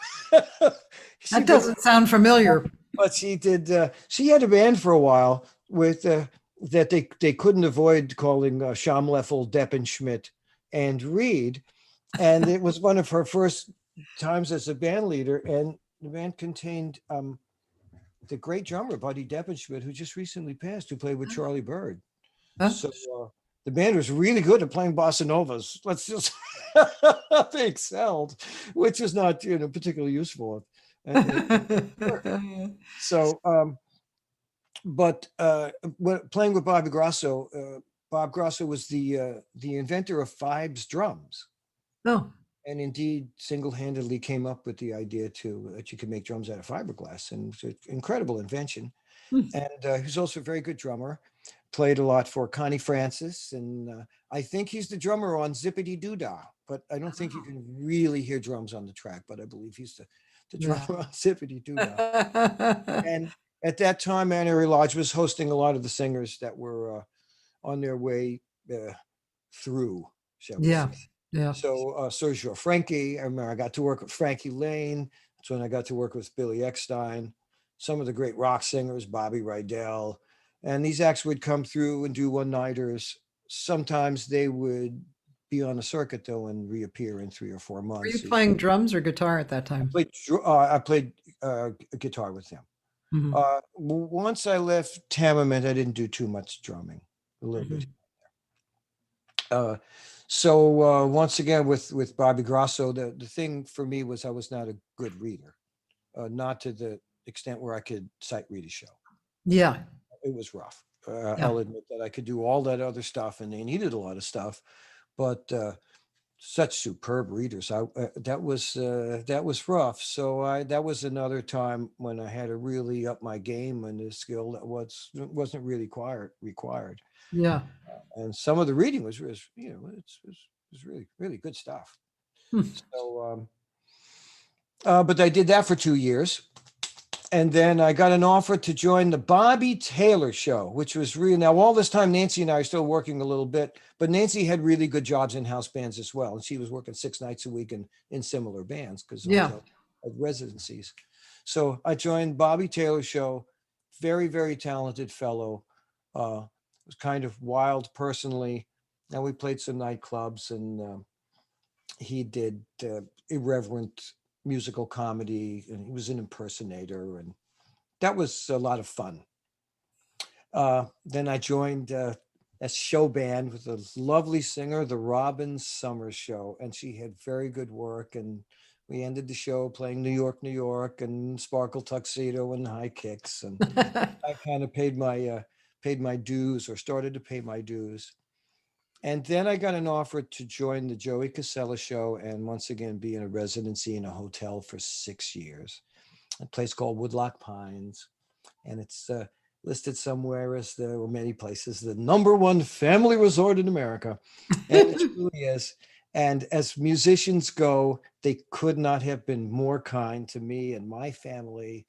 She that did, doesn't sound familiar. but she did. She had a band for a while with that they couldn't avoid calling Sean Leffel, Deppenschmidt, and Reed, and it was one of her first times as a band leader. And the band contained the great drummer Buddy Deppenschmidt, who just recently passed, who played with Charlie Bird. Huh? So the band was really good at playing bossa novas. Let's just they excelled, which is not particularly useful. So, but playing with Bob Grosso was the inventor of Fibes drums, Oh, and indeed single-handedly came up with the idea that you could make drums out of fiberglass, and it's an incredible invention. hmm. And he's also a very good drummer. Played a lot for Connie Francis, and I think he's the drummer on Zippity Doo Dah, but I don't think you can really hear drums on the track, but I believe he's the Yeah. drummer on Zippity Doo Dah. And at that time, Mount Airy Lodge was hosting a lot of the singers that were on their way through, shall we Yeah. say. Yeah. So Sergio Frankie, I remember I got to work with Frankie Lane. That's when I got to work with Billy Eckstein, some of the great rock singers, Bobby Rydell. And these acts would come through and do one-nighters. Sometimes they would be on a circuit, though, and reappear in 3 or 4 Were you months. playing drums or guitar at that time? I played guitar with them. Mhm. Once I left Tamament, I didn't do too much drumming, a little bit. Mhm. So once again with Bobby Grosso, the thing for me was I was not a good reader, not to the extent where I could sight read a show. Yeah. It was rough. Yeah. I'll admit that I could do all that other stuff, and they needed a lot of stuff, but such superb readers. That was rough. So that was another time when I had to really up my game and the skill that wasn't really required. Yeah. And some of the reading was it's really really good stuff. Hmm. So, but I did that for 2 years, and then I got an offer to join the Bobby Taylor Show, which was really now all this time Nancy and I are still working a little bit, but Nancy had really good jobs in house bands as well, and she was working 6 nights a week in similar bands because I was Yeah. at residencies. So I joined Bobby Taylor Show, very very talented fellow. Was kind of wild personally, and we played some nightclubs, and he did irreverent musical comedy, and he was an impersonator, and that was a lot of fun. Then I joined a show band with a lovely singer, the Robin Summers Show, and she had very good work. And we ended the show playing New York, and Sparkle Tuxedo and High Kicks, and I kind of paid my dues, or started to pay my dues. And then I got an offer to join the Joey Casella Show and once again be in a residency in a hotel for 6 years, a place called Woodlock Pines. And it's listed somewhere as or many places, the #1 family resort in America. And it truly is. And as musicians go, they could not have been more kind to me and my family.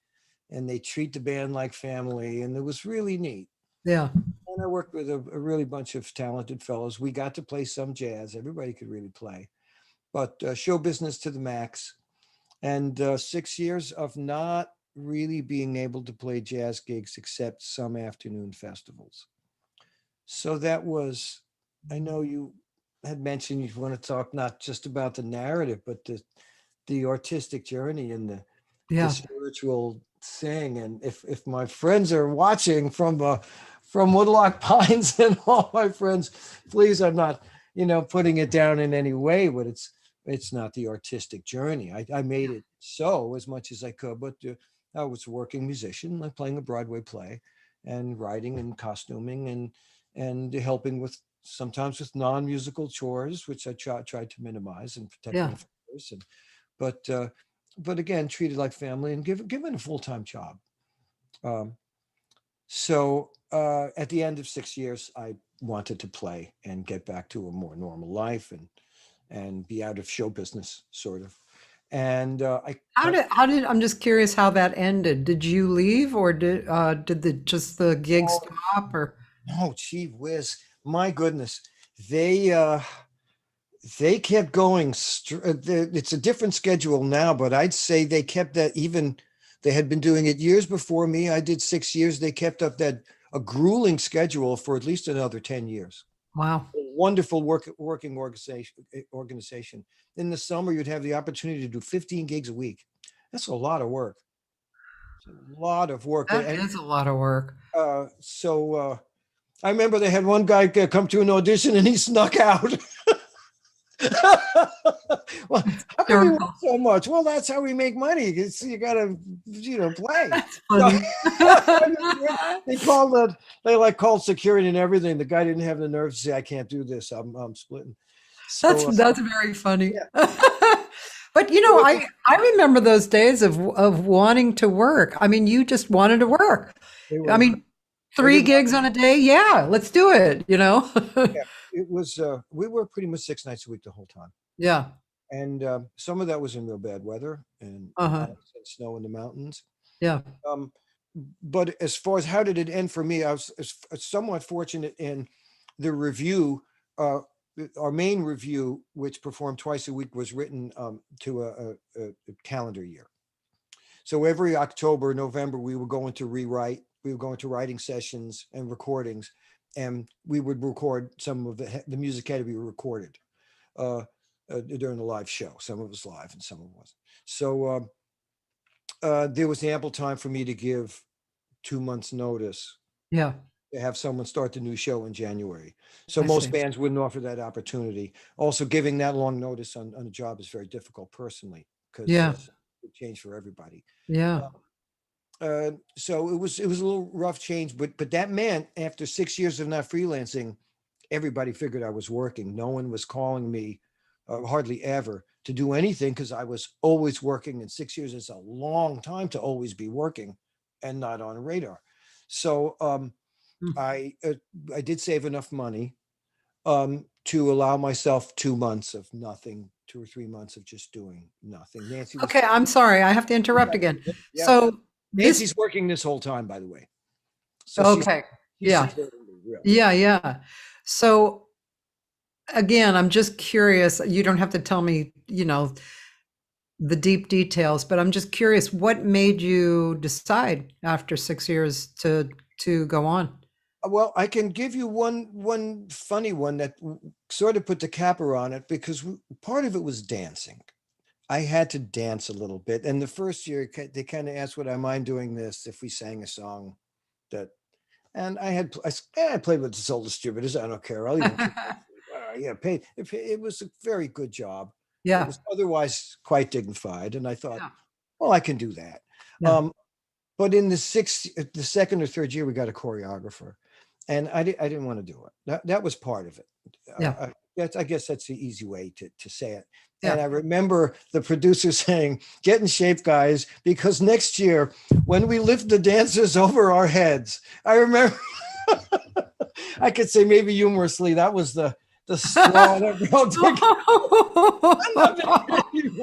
And they treat the band like family. And it was really neat. Yeah. And I worked with a really bunch of talented fellows. We got to play some jazz. Everybody could really play, but show business to the max. And 6 years of not really being able to play jazz gigs except some afternoon festivals. So that was I know you had mentioned you want to talk not just about the narrative, but the artistic journey and the Yeah. spiritual thing. And if my friends are watching from Woodlock Pines and all my friends, please, I'm not, putting it down in any way, but it's not the artistic journey. I made it so as much as I could, but I was a working musician, like playing a Broadway play and writing and costuming and helping with sometimes with non-musical chores, which I tried to minimize and protect Yeah. my fingers. But but again, treated like family and given a full-time job. Um, so at the end of 6 years, I wanted to play and get back to a more normal life and be out of show business, sort of. And I cut. I'm just curious how that ended. Did you leave or did the gig Oh, stop or no, gee whiz, my goodness, they uh, they kept going. It's a different schedule now, but I'd say they kept that even. They had been doing it years before me. I did 6 years. They kept up that a grueling schedule for at least another 10 years. wow. A wonderful working organization. In the summer, you'd have the opportunity to do 15 gigs a week. That's a lot of work. It's a lot of work. That is a lot of work. I remember they had one guy come to an audition and he snuck out. Well, how come you work Hysterical. so much? Well, that's how we make money. You gotta, play. That's So funny. they called it. They like called security and everything. The guy didn't have the nerve to say, "I can't do this. I'm splitting." That's So that's very funny. yeah, But so it was, I remember those days of wanting to work. I mean, you just wanted to work. they I were mean, three everybody. gigs on a day. Yeah, let's do it, you know? Yeah, it was. We were pretty much 6 nights a week the whole time, Yeah. and some of that was in real bad weather and Uh-huh. ice and snow in the mountains. Yeah. Um, but as far as how did it end for me, I was somewhat fortunate in the review. Uh, our main review, which performed twice a week, was written to a calendar year. So every October, November, we were going to rewrite. We were going to writing sessions and recordings, and we would record some of the music had to be recorded during the live show. Some of it was live, and some of it wasn't. So there was ample time for me to give 2 months notice Yeah. to have someone start the new show in January. So I most see. bands wouldn't offer that opportunity. Also, giving that long notice on a job is very difficult personally because Yeah. it changed for everybody. Yeah. So it was a little rough change, but that meant after 6 years of not freelancing, everybody figured I was working. No one was calling me, hardly ever, to do anything because I was always working. And 6 years is a long time to always be working and not on radar. So Mm. I did save enough money to allow myself 2 months of nothing, 2 or 3 months of just doing nothing. Nancy was Okay, I'm sorry. I have to interrupt again. yeah. So this Nancy's working this whole time, by the way. So okay. she's Yeah. supporting me, really. Yeah, yeah. So again, I'm just curious. You don't have to tell me, the deep details, but I'm just curious, what made you decide after 6 years to go on? Well, I can give you one funny one that sort of put the capper on it because part of it was dancing. I had to dance a little bit, and the first year they kind of asked, "Would I mind doing this if we sang a song that?" And I played with the soul distributors. I don't care. I'll even kick off. Yeah, paid. It was a very good job. It Yeah. was otherwise quite dignified, and I thought, Yeah. well, I can do that. Yeah. Um, but in the second or third year, we got a choreographer, and I didn't want to do it. That was part of it. Yeah. I guess that's the easy way to say it. And Yeah. I remember the producer saying, "Get in shape, guys, because next year when we lift the dancers over our heads," I remember I could say maybe humorously that was the straw that broke the. I'm not making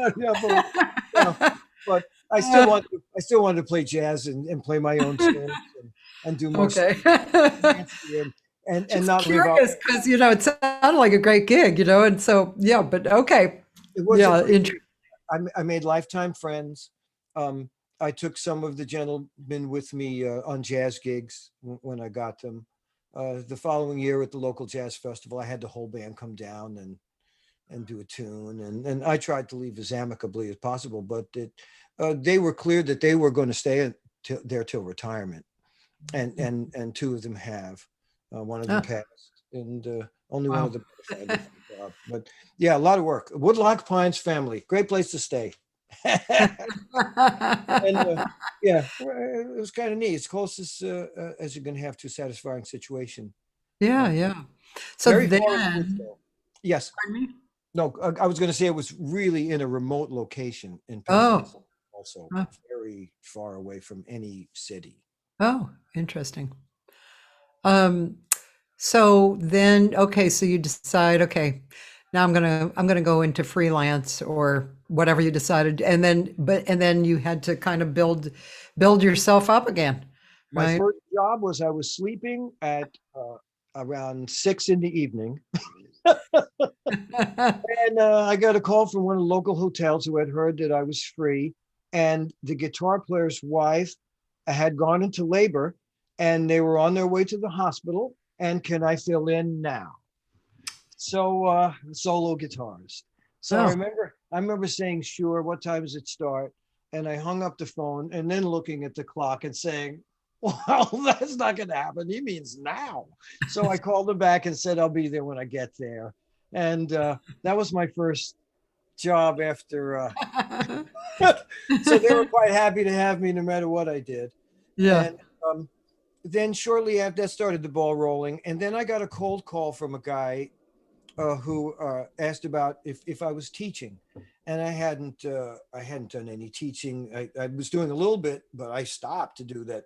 but I still wanted to play jazz and play my own tunes and do more Okay. fancy and Just not live up. curious because, it sounded like a great gig, and so, yeah, but okay. It was a Yeah. great gig. I made lifetime friends. I took some of the gentlemen with me on jazz gigs when I got them. The following year at the local jazz festival, I had the whole band come down and do a tune, and I tried to leave as amicably as possible, but they were clear that they were going to stay there till retirement, and two of them have. One of them Oh, passed, and only one of wow. them had a different job. But yeah, a lot of work. Woodlock Pines family, great place to stay. And yeah, it was kind of neat. It's close as you're going to have to a satisfying situation. Yeah, Uh, yeah. So very far in the woods, then, though. Yes. pardon me? No, I was going to say it was really in a remote location in Pennsylvania, Oh, also oh, very far away from any city. oh, interesting. Um, so then, okay, so you decide, okay, now I'm gonna go into freelance or whatever you decided, and then and then you had to kind of build yourself up again, My right? first job was I was sleeping at around 6 in the evening. And I got a call from one of the local hotels who had heard that I was free. And the guitar player's wife had gone into labor and they were on their way to the hospital. And can I fill in now? So solo guitars. So Oh, I remember saying, sure, what time does it start? And I hung up the phone and then looking at the clock and saying, well, that's not going to happen. He means now. So I called him back and said, I'll be there when I get there. And that was my first job after. So they were quite happy to have me no matter what I did. yeah. And then shortly after that started the ball rolling. And then I got a cold call from a guy who asked about if I was teaching, and I hadn't done any teaching. I was doing a little bit, but I stopped to do that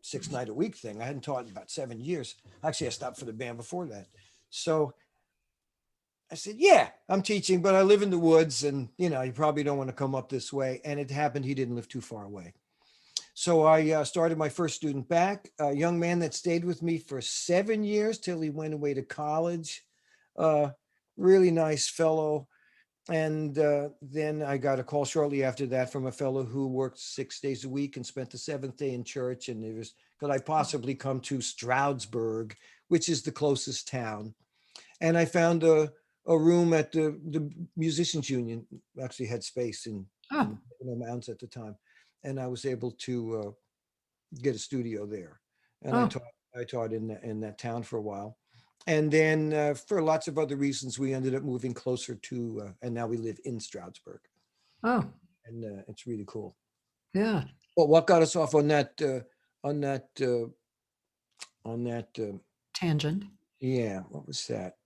6 night a week thing. I hadn't taught in about 7 years. Actually, I stopped for the band before that. So I said, "Yeah, I'm teaching, but I live in the woods, and you probably don't want to come up this way." And it happened; he didn't live too far away. So I started my first student back, a young man that stayed with me for 7 years till he went away to college. Uh, really nice fellow. And then I got a call shortly after that from a fellow who worked 6 days a week and spent the seventh day in church. And it was, could I possibly come to Stroudsburg, which is the closest town? And I found a room at the Musicians Union, actually had space Oh, in the mountains at the time. And I was able to get a studio there. And oh, I taught in that town for a while. And then for lots of other reasons, we ended up moving closer to, and now we live in Stroudsburg, oh, and it's really cool. yeah. But what got us off on on that, uh, on that, Tangent. yeah, what was that?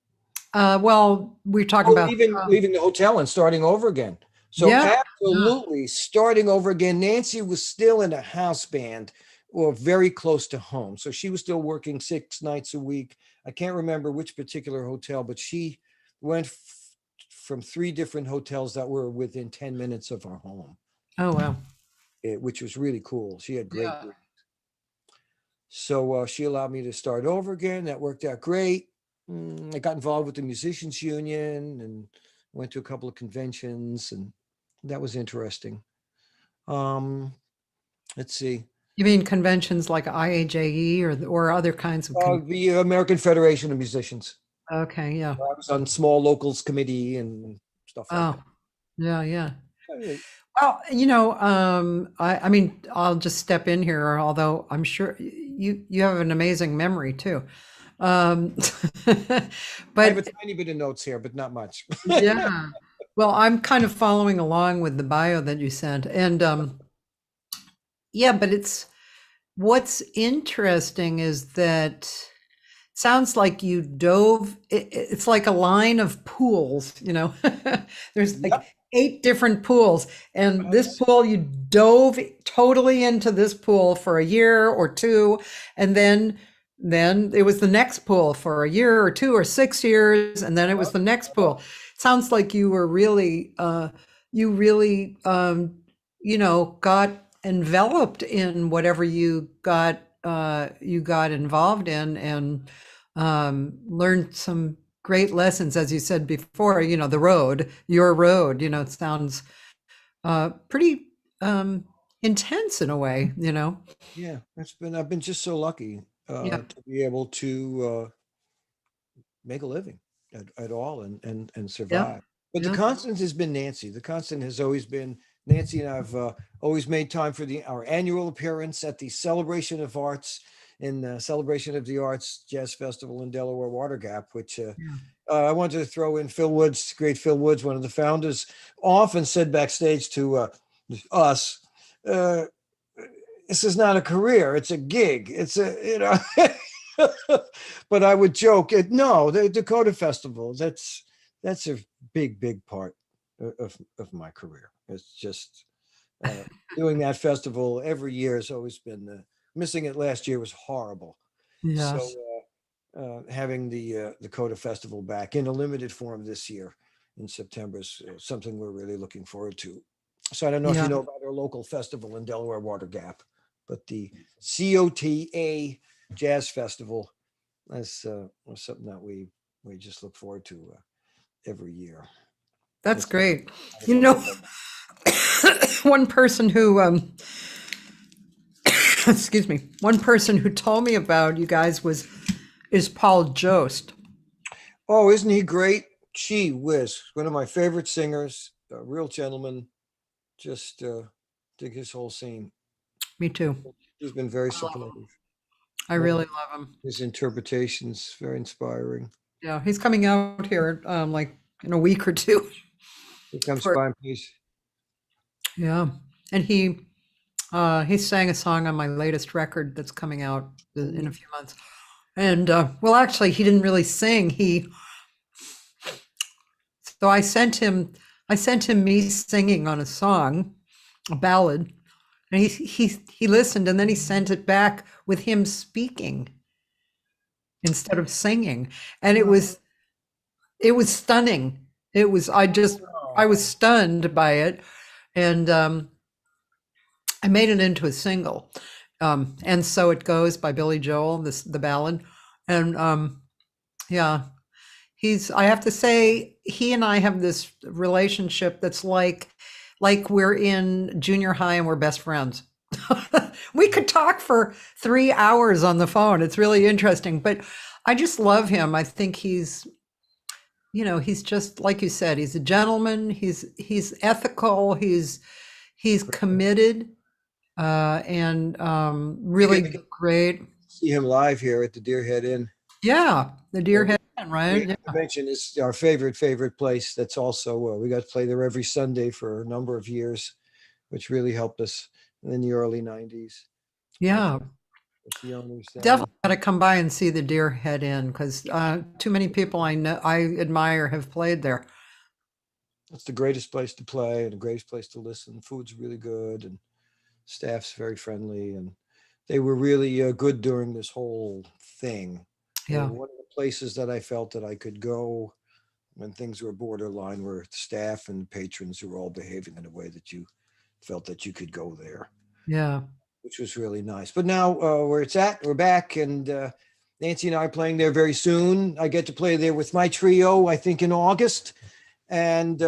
Well, we're talking Oh, about, leaving the hotel and starting over again. So yeah, yeah. absolutely starting over again. Nancy was still in a house band or very close to home. So she was still working 6 nights a week. I can't remember which particular hotel, but she went from three different hotels that were within 10 minutes of our home, Oh, wow. which was really cool. She had great. Yeah. So she allowed me to start over again. That worked out great. I got involved with the Musicians Union and went to a couple of conventions, and that was interesting. Um, let's see. You mean conventions like IAJE or other kinds of The American Federation of Musicians. okay, yeah. I was on small locals committee and stuff like that. Oh, yeah, yeah. Uh, Well, I mean, I'll just step in here, although I'm sure you have an amazing memory too. Um, I have a but tiny bit of notes here, but not much. yeah, well, I'm kind of following along with the bio that you sent, and yeah, but what's interesting is that sounds like you dove it's like a line of pools, there's like Yep. 8 different pools, and this Yes. pool you dove totally into this pool for a year or two, and then it was the next pool for a year or 2 or 6 years, and then it was Yep. the next pool. Sounds like you were really you really got enveloped in whatever you got involved in, and learned some great lessons, as you said before. Your road. It sounds pretty intense in a way. Yeah, I've been just so lucky. Yeah. to be able to make a living at all and Yeah. survive. But the Yeah. constant has been Nancy. The constant has always been Nancy, and I've always made time for our annual appearance at the Celebration of Arts in Celebration of the Arts Jazz Festival in Delaware Water Gap, which Yeah. I wanted to throw in Phil Woods, great Phil Woods, one of the founders, often said backstage to us, uh, this is not a career, it's a gig. It's a, you know, but I would joke, no, the Dakota Festival, that's a big part of my career. It's just uh, doing that festival every year has always been, missing it last year was horrible. So Yes. having the Coda Festival back in a limited form this year in September is something we're really looking forward to. So I don't know if you Yeah. know about our local festival in Delaware Water Gap, but the COTA Jazz Festival is something that we just look forward to every year. That's It's great. You wonderful. know, one person who excuse me, one person who told me about you guys was is Paul Jost. Oh, isn't he great? Gee whiz, one of my favorite singers, a real gentleman. Just dig his whole scene. Me too. He's been very supportive. I really love him. His interpretations very inspiring. Yeah, he's coming out here like in a week or two. He comes For by and please. yeah, and he sang a song on my latest record that's coming out in a few months. And well, actually, he didn't really sing. So I sent him me singing on a song, a ballad, and he listened, and then he sent it back with him speaking instead of singing, and it was stunning. It was I was stunned by it, and I made it into a single, and so it goes by Billy Joel, the ballad, and yeah, I have to say, he and I have this relationship that's like we're in junior high and we're best friends. We could talk for 3 hours on the phone. It's really interesting, but I just love him. I think he's just like you said, he's a gentleman. He's ethical. He's committed, and We get really to great. see him live here at the Deer Head Inn. Yeah, the Deer Head, We right? Yeah. mentioned it's our favorite place. That's also we got to play there every Sunday for a number of years, which really helped us in the early '90s. Yeah. With the owners then. Definitely got to come by and see the Deer Head Inn because too many people I admire have played there. It's the greatest place to play and the greatest place to listen. Food's really good and staff's very friendly, and they were really good during this whole thing. They were Yeah, one of the places that I felt that I could go when things were borderline, where the staff and patrons were all behaving in a way that you felt that you could go there, yeah. which was really nice. But now where it's at, we're back, and Nancy and I are playing there very soon. I get to play there with my trio, I think in August, and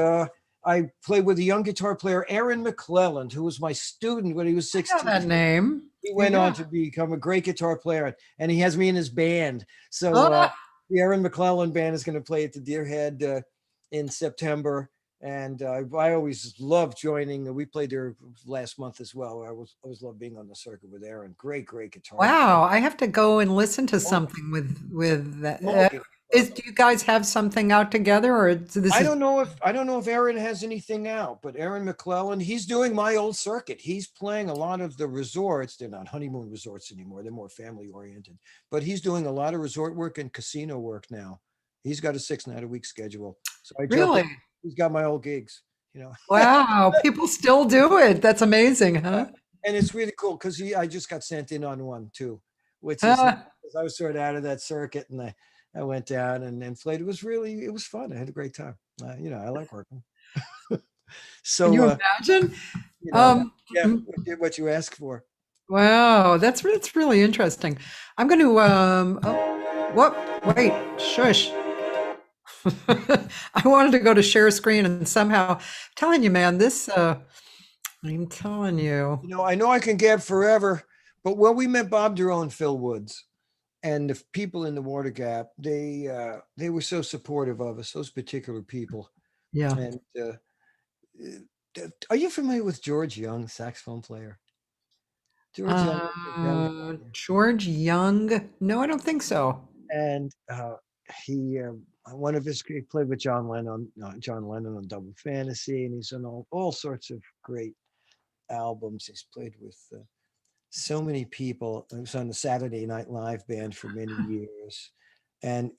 I played with a young guitar player, Aaron McClelland, who was my student when he was I know 16. that name. He went on Yeah. to become a great guitar player, and he has me in his band. So Ah, the Aaron McClelland band is going to play at the Deer Head in September, and I always love joining. We played there last month as well. I always love being on the circuit with Aaron. Great guitar player. wow, I have to go and listen to something with that. Smoking. Do you guys have something out together, or this is? I don't know if Aaron has anything out, but Aaron McClellan, he's doing my old circuit. He's playing a lot of the resorts. They're not honeymoon resorts anymore. They're more family oriented. But he's doing a lot of resort work and casino work now. He's got a 6 night a week schedule. So I joke Really? that he's got my old gigs, Wow, people still do it. That's amazing, huh? And it's really cool because I just got sent in on one too, which is Ah, because I was sort of out of that circuit, and I went down and played. It was fun. I had a great time. I like working. can So, you imagine? you know, Um, yeah, what you ask for. wow, that's really interesting. I'm going to what? Wait, shush. I wanted to go to share screen and somehow telling you, man, this I'm telling you. I know I can gab forever, but when we met Bob Durrell and Phil Woods, and the people in the Water Gap, they were so supportive of us, those particular people. Yeah. And are you familiar with George Young, saxophone player? George Young was a demo player, George Young. No, I don't think so. and he one of his he played with John Lennon on Double Fantasy, and he's on all sorts of great albums. He's played with so many people. He was on the Saturday Night Live band for many years, and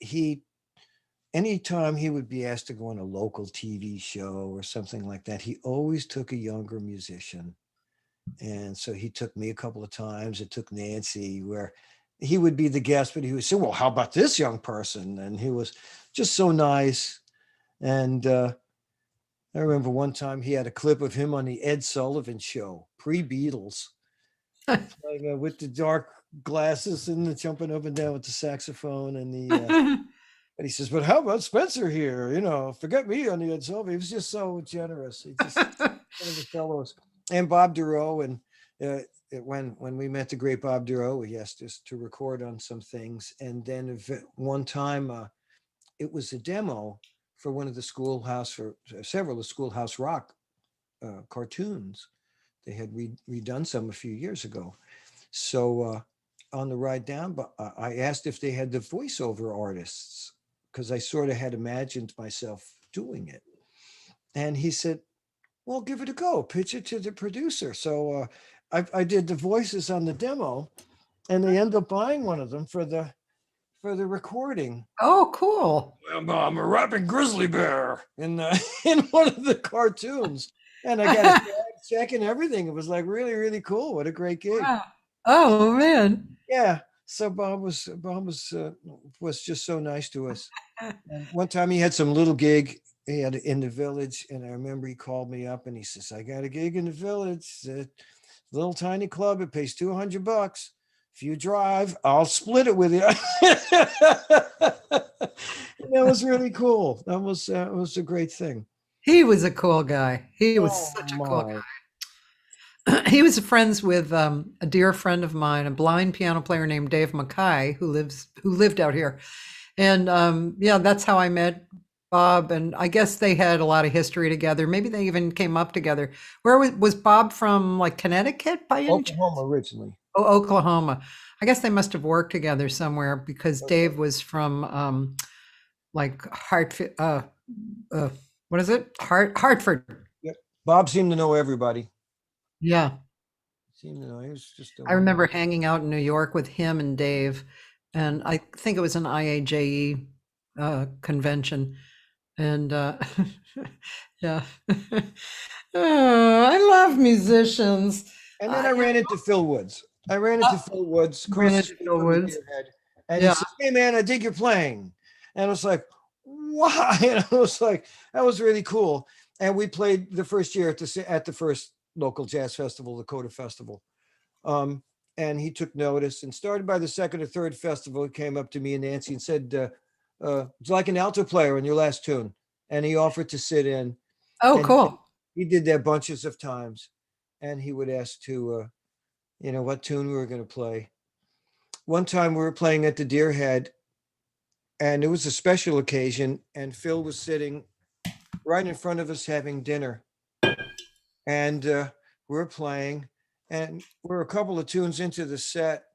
anytime he would be asked to go on a local TV show or something like that, he always took a younger musician. And so he took me a couple of times. It took Nancy, where he would be the guest, but he would say, "Well, how about this young person?" And he was just so nice. And I remember one time he had a clip of him on the Ed Sullivan Show, pre-Beatles, playing with the dark glasses and the jumping up and down with the saxophone and the. And he says, "But how about Spencer here? You know, forget me on the Ed Sullivan." He was just so generous. He just one of the fellows. And Bob Duro, and when we met the great Bob Duro, he asked us to record on some things. And then one time, it was a demo for one of the Schoolhouse, for several of the Schoolhouse Rock cartoons. They had redone some a few years ago. So on the ride down, but I asked if they had the voiceover artists, because I sort of had imagined myself doing it. And he said, "Well, give it a go. Pitch it to the producer." So I did the voices on the demo, and they ended up buying one of them for the recording. Oh, cool. I'm a rapping grizzly bear in in one of the cartoons, and I got a check and everything. It was like really, really cool. What a great gig! Wow. Oh man. Yeah. So Bob was just so nice to us. And one time he had some little gig he had in the village, and I remember he called me up and he says, "I got a gig in the village, a little tiny club. It pays $200. If you drive, I'll split it with you." And that was really cool. That was a great thing. He was a cool guy. He was Oh such a cool my! guy. He was friends with a dear friend of mine, a blind piano player named Dave Mackay, who lived out here. And yeah, that's how I met Bob. And I guess they had a lot of history together. Maybe they even came up together. Where was Bob from? Like Connecticut by any chance? Oklahoma originally. Oh, Oklahoma. I guess they must have worked together somewhere because Dave was from like Hartford. What is it? Hartford. Yep. Bob seemed to know everybody. Yeah. Seemed to know. He was just a I remember hanging out in New York with him and Dave, and I think it was an IAJE convention. And yeah. Oh, I love musicians. And then I ran into Phil Woods. I ran into Phil Woods, Ran across the into street Phil from the Woods. Deerhead, and he Yeah. says, "Hey man, I dig your playing." And I was like, "Why?" And I was like, that was really cool. And we played the first year at the first local jazz festival, the Coda Festival. Um, and he took notice, and started by the second or third festival, he came up to me and Nancy and said, "It's like an alto player in your last tune." And he offered to sit in, Oh, and cool. he did that bunches of times. And he would ask to, what tune we were going to play. One time we were playing at the Deerhead, and it was a special occasion, and Phil was sitting right in front of us having dinner. And we're playing, and we're a couple of tunes into the set.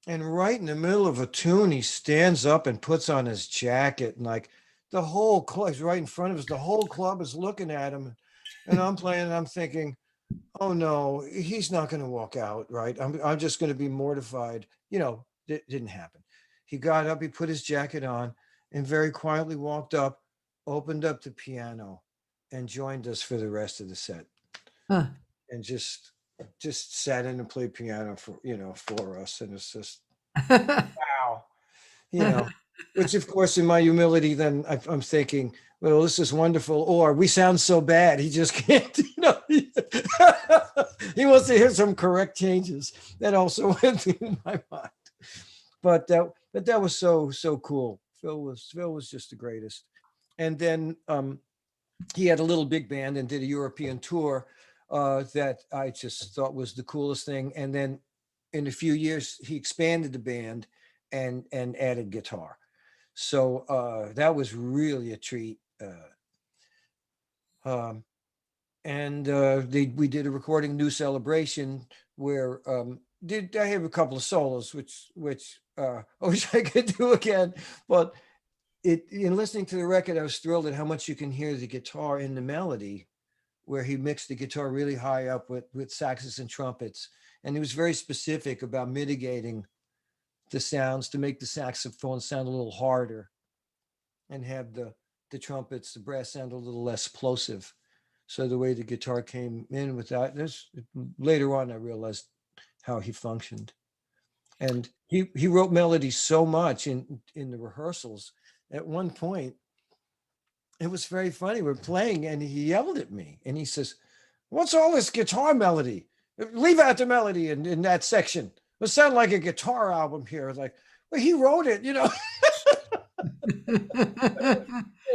And right in the middle of a tune, he stands up and puts on his jacket, and like the whole club is right in front of us. The whole club is looking at him. And I'm playing, and I'm thinking, "Oh no, he's not going to walk out, right? I'm just going to be mortified." It didn't happen. He got up, he put his jacket on, and very quietly walked up, opened up the piano, and joined us for the rest of the set. Huh. And just sat in and played piano for us. And it's just wow, which of course in my humility, then I'm thinking, well, this is wonderful, or we sound so bad, he just can't, he wants to hear some correct changes. That also went through my mind. But that was so cool. Phil was just the greatest. And then he had a little big band and did a European tour that I just thought was the coolest thing. And then in a few years, he expanded the band, and added guitar. So that was really a treat. Um, and we did a recording, New Celebration, where did I have a couple of solos, which I wish I could do again, but in listening to the record, I was thrilled at how much you can hear the guitar in the melody, where he mixed the guitar really high up with saxes and trumpets, and he was very specific about mitigating the sounds to make the saxophone sound a little harder and have the trumpets, the brass sound a little less plosive. So the way the guitar came in with that, later on I realized how he functioned. And he wrote melodies so much in the rehearsals. At one point, it was very funny. We're playing and he yelled at me and he says, "What's all this guitar melody? Leave out the melody in that section. It sound like a guitar album here." Like, well, he wrote it, you know.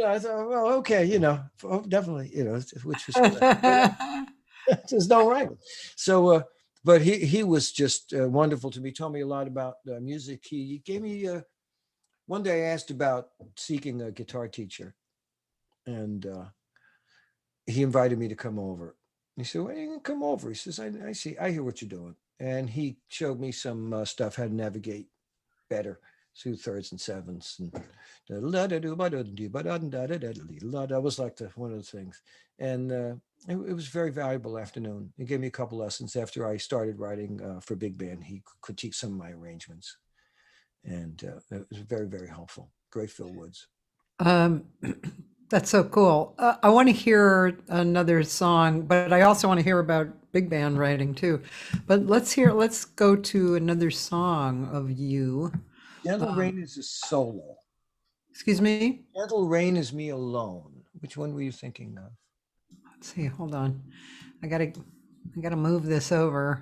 I thought, well, okay, definitely, which was just don't write it. So, but he was just wonderful to me. Told me a lot about music. He gave me one day. I asked about seeking a guitar teacher, and he invited me to come over. He said, "Well, you can come over." He says, "I see, I hear what you're doing," and he showed me some stuff how to navigate better through thirds and sevenths, and that was like one of the things. And it was a very valuable afternoon. He gave me a couple lessons after I started writing for big band. He critiqued some of my arrangements, and it was very, very helpful. Great Phil Woods. Um, that's so cool. I want to hear another song, but I also want to hear about big band writing too. But let's go to another song of you. Gentle Rain is a solo. Excuse me? Gentle Rain is me alone. Which one were you thinking of? Let's see, hold on. I gotta move this over.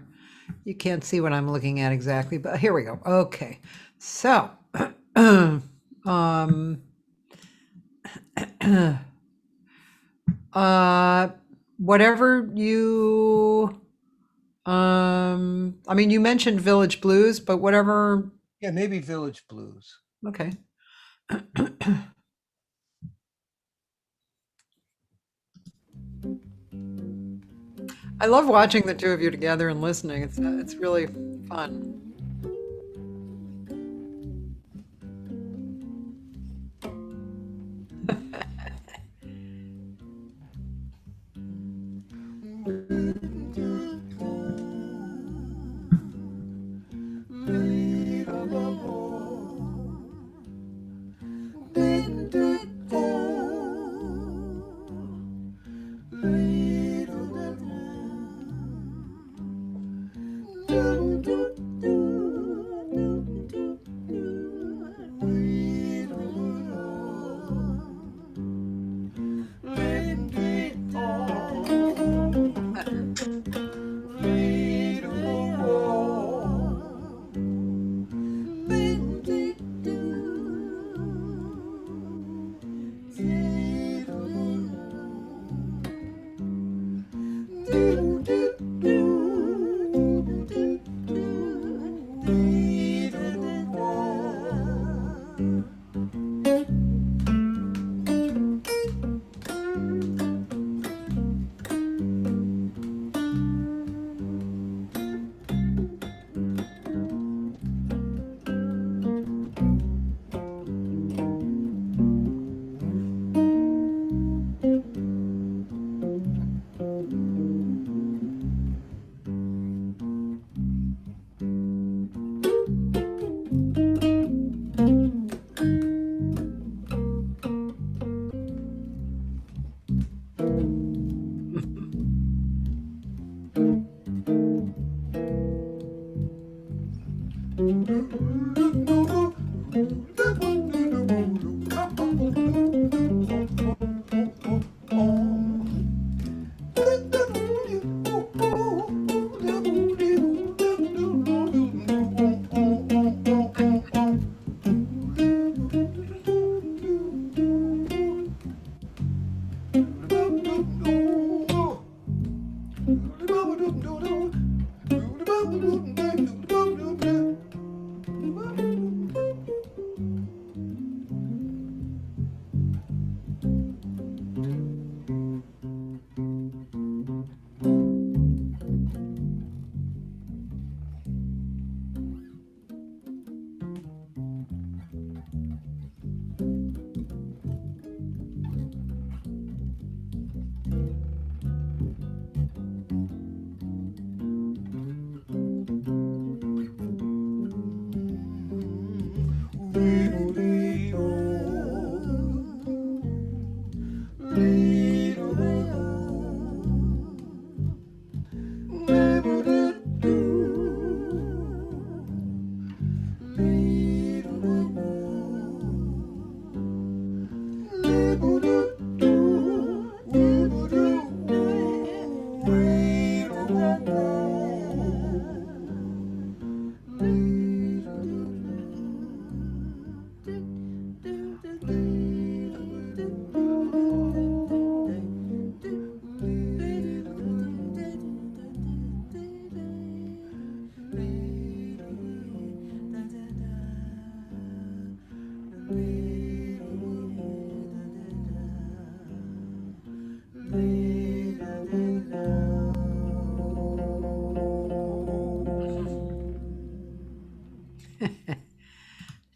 You can't see what I'm looking at exactly, but here we go. Okay. So whatever you I mean you mentioned Village Blues, but whatever. Yeah, maybe Village Blues. Okay. I love watching the two of you together and listening. It's really fun.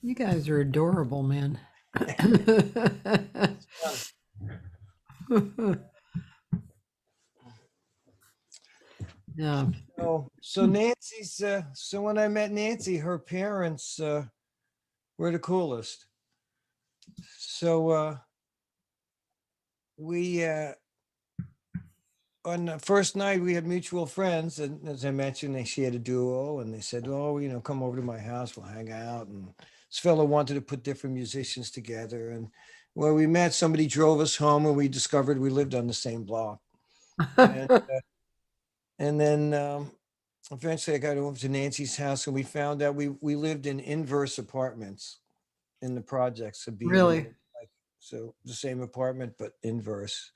You guys are adorable, man. Yeah, So Nancy's, so when I met Nancy, her parents were the coolest. So we on the first night we had mutual friends, and as I mentioned, she had a duo, and they said, "Oh, come over to my house, we'll hang out." And this fellow wanted to put different musicians together, and where we met, somebody drove us home, and we discovered we lived on the same block. And and then eventually, I got over to Nancy's house, and we found out we lived in inverse apartments in the projects of being really. like, so the same apartment but inverse.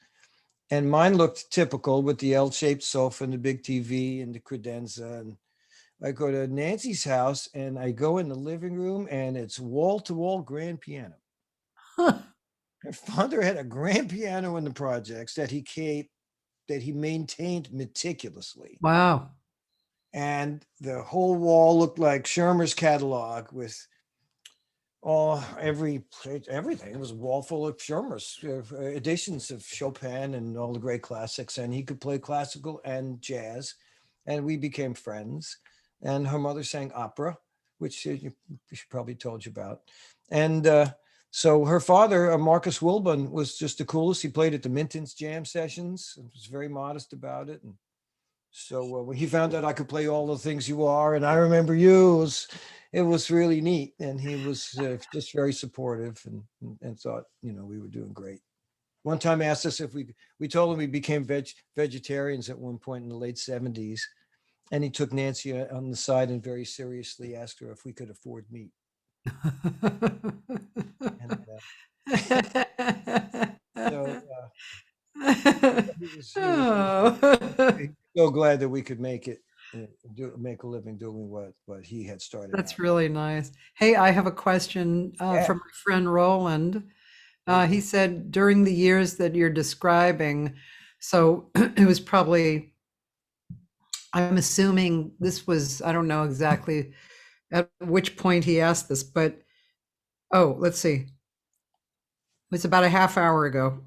And mine looked typical with the L-shaped sofa and the big TV and the credenza. And I go to Nancy's house and I go in the living room and it's wall-to-wall grand piano. Her father had a grand piano in the projects that he maintained meticulously. Wow. And the whole wall looked like Schirmer's catalog with everything. It was a wall full of Schirmer's editions of Chopin and all the great classics, and he could play classical and jazz, and we became friends. And her mother sang opera, which she probably told you about. And so her father, Marcus Wilburn, was just the coolest. He played at the Minton's jam sessions and was very modest about it. And so when he found out I could play all the things you are, and I remember you, it was really neat. And he was just very supportive and thought, we were doing great. One time asked us if we told him we became vegetarians at one point in the late 70s. And he took Nancy on the side and very seriously asked her if we could afford meat. And so he Oh. was so glad that we could make it, make a living doing what he had started out. That's really nice. Hey, I have a question Yeah. from my friend Roland. He said during the years that you're describing, so it was probably, I'm assuming this was, I don't know exactly at which point he asked this, but let's see. It was about a half hour ago.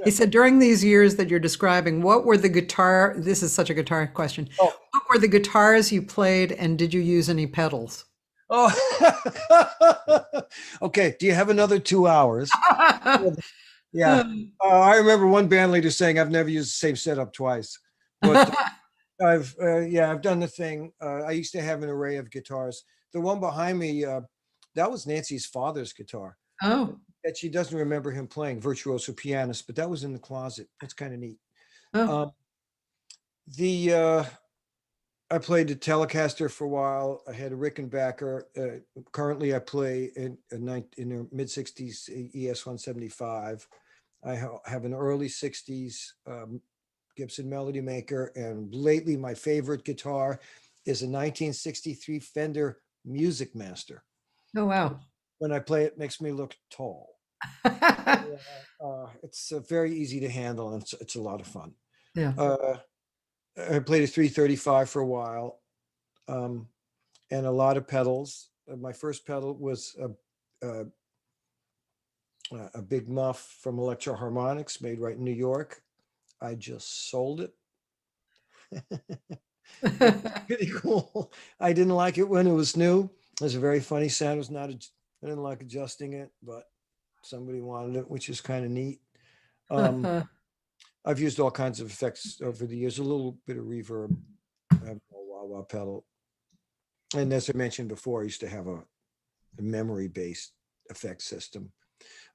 He said, during these years that you're describing, what were the guitar, this is such a guitar question. Oh. What were the guitars you played and did you use any pedals? Oh, okay. Do you have another 2 hours? Yeah. I remember one band leader saying, I've never used the same setup twice, but I've done the thing. I used to have an array of guitars. The one behind me, that was Nancy's father's guitar. Oh, That she doesn't remember him playing, virtuoso pianist, but that was in the closet. That's kind of neat. oh. I played the Telecaster for a while. I had a Rickenbacker. Currently, I play in a mid '60s ES 175. I have an early '60s Gibson Melody Maker, and lately my favorite guitar is a 1963 Fender Music Master. Oh, wow. When I play it, makes me look tall. It's very easy to handle, and it's a lot of fun. Yeah. I played a 335 for a while, and a lot of pedals. My first pedal was a big muff from Electro Harmonics made right in New York. I just sold it. Pretty cool. I didn't like it when it was new. It was a very funny sound. I didn't like adjusting it, but somebody wanted it, which is kind of neat. Um, I've used all kinds of effects over the years, a little bit of reverb, a wah-wah pedal. And as I mentioned before, I used to have a memory-based effect system.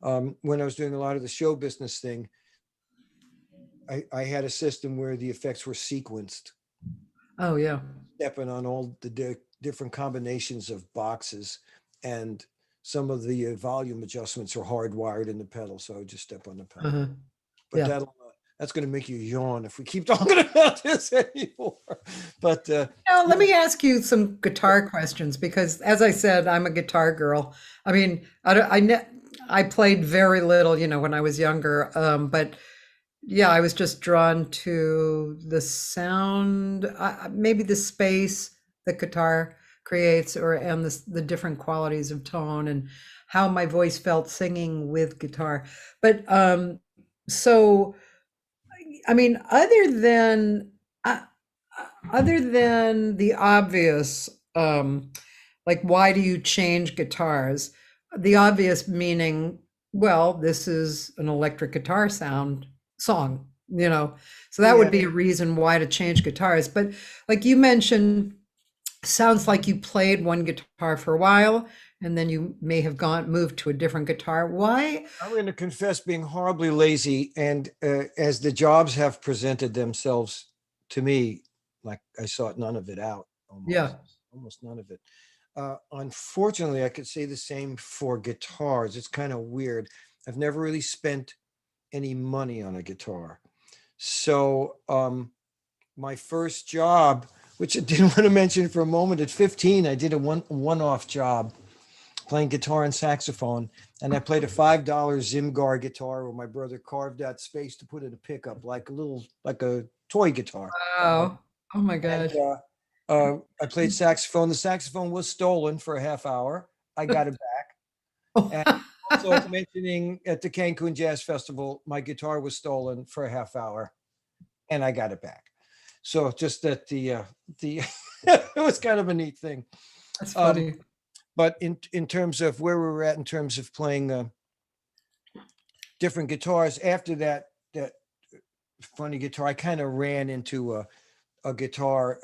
When I was doing a lot of the show business thing, I had a system where the effects were sequenced, Oh yeah. stepping on all the different combinations of boxes, and some of the volume adjustments are hardwired in the pedal, so I would just step on the pedal. Uh-huh. But Yeah. that's going to make you yawn if we keep talking about this anymore. But Now, let yeah, me ask you some guitar questions because, as I said, I'm a guitar girl. I mean, I played very little, when I was younger. But yeah, I was just drawn to the sound, maybe the space that guitar creates, and the different qualities of tone and how my voice felt singing with guitar. But so I mean, uh, other than the obvious, like why do you change guitars? The obvious meaning, well, this is an electric guitar song. So that yeah, would be a reason why to change guitars. But like you mentioned, sounds like you played one guitar for a while and then you may have moved to a different guitar. Why? I'm going to confess being horribly lazy, and as the jobs have presented themselves to me, like I sought none of it out, Yeah. almost none of it. Unfortunately, I could say the same for guitars. It's kind of weird. I've never really spent any money on a guitar. So my first job, which I didn't want to mention for a moment, at 15, I did a one-off job playing guitar and saxophone. And I played a $5 Zimgar guitar where my brother carved out space to put in a pickup, like a toy guitar. Wow. Oh my And gosh. I played saxophone. The saxophone was stolen for a half hour. I got it back. And also, as mentioning at the Cancun Jazz Festival, my guitar was stolen for a half hour, and I got it back. So just that the it was kind of a neat thing. That's Um, funny. but in terms of where we were at in terms of playing different guitars, after that funny guitar, I kind of ran into a guitar.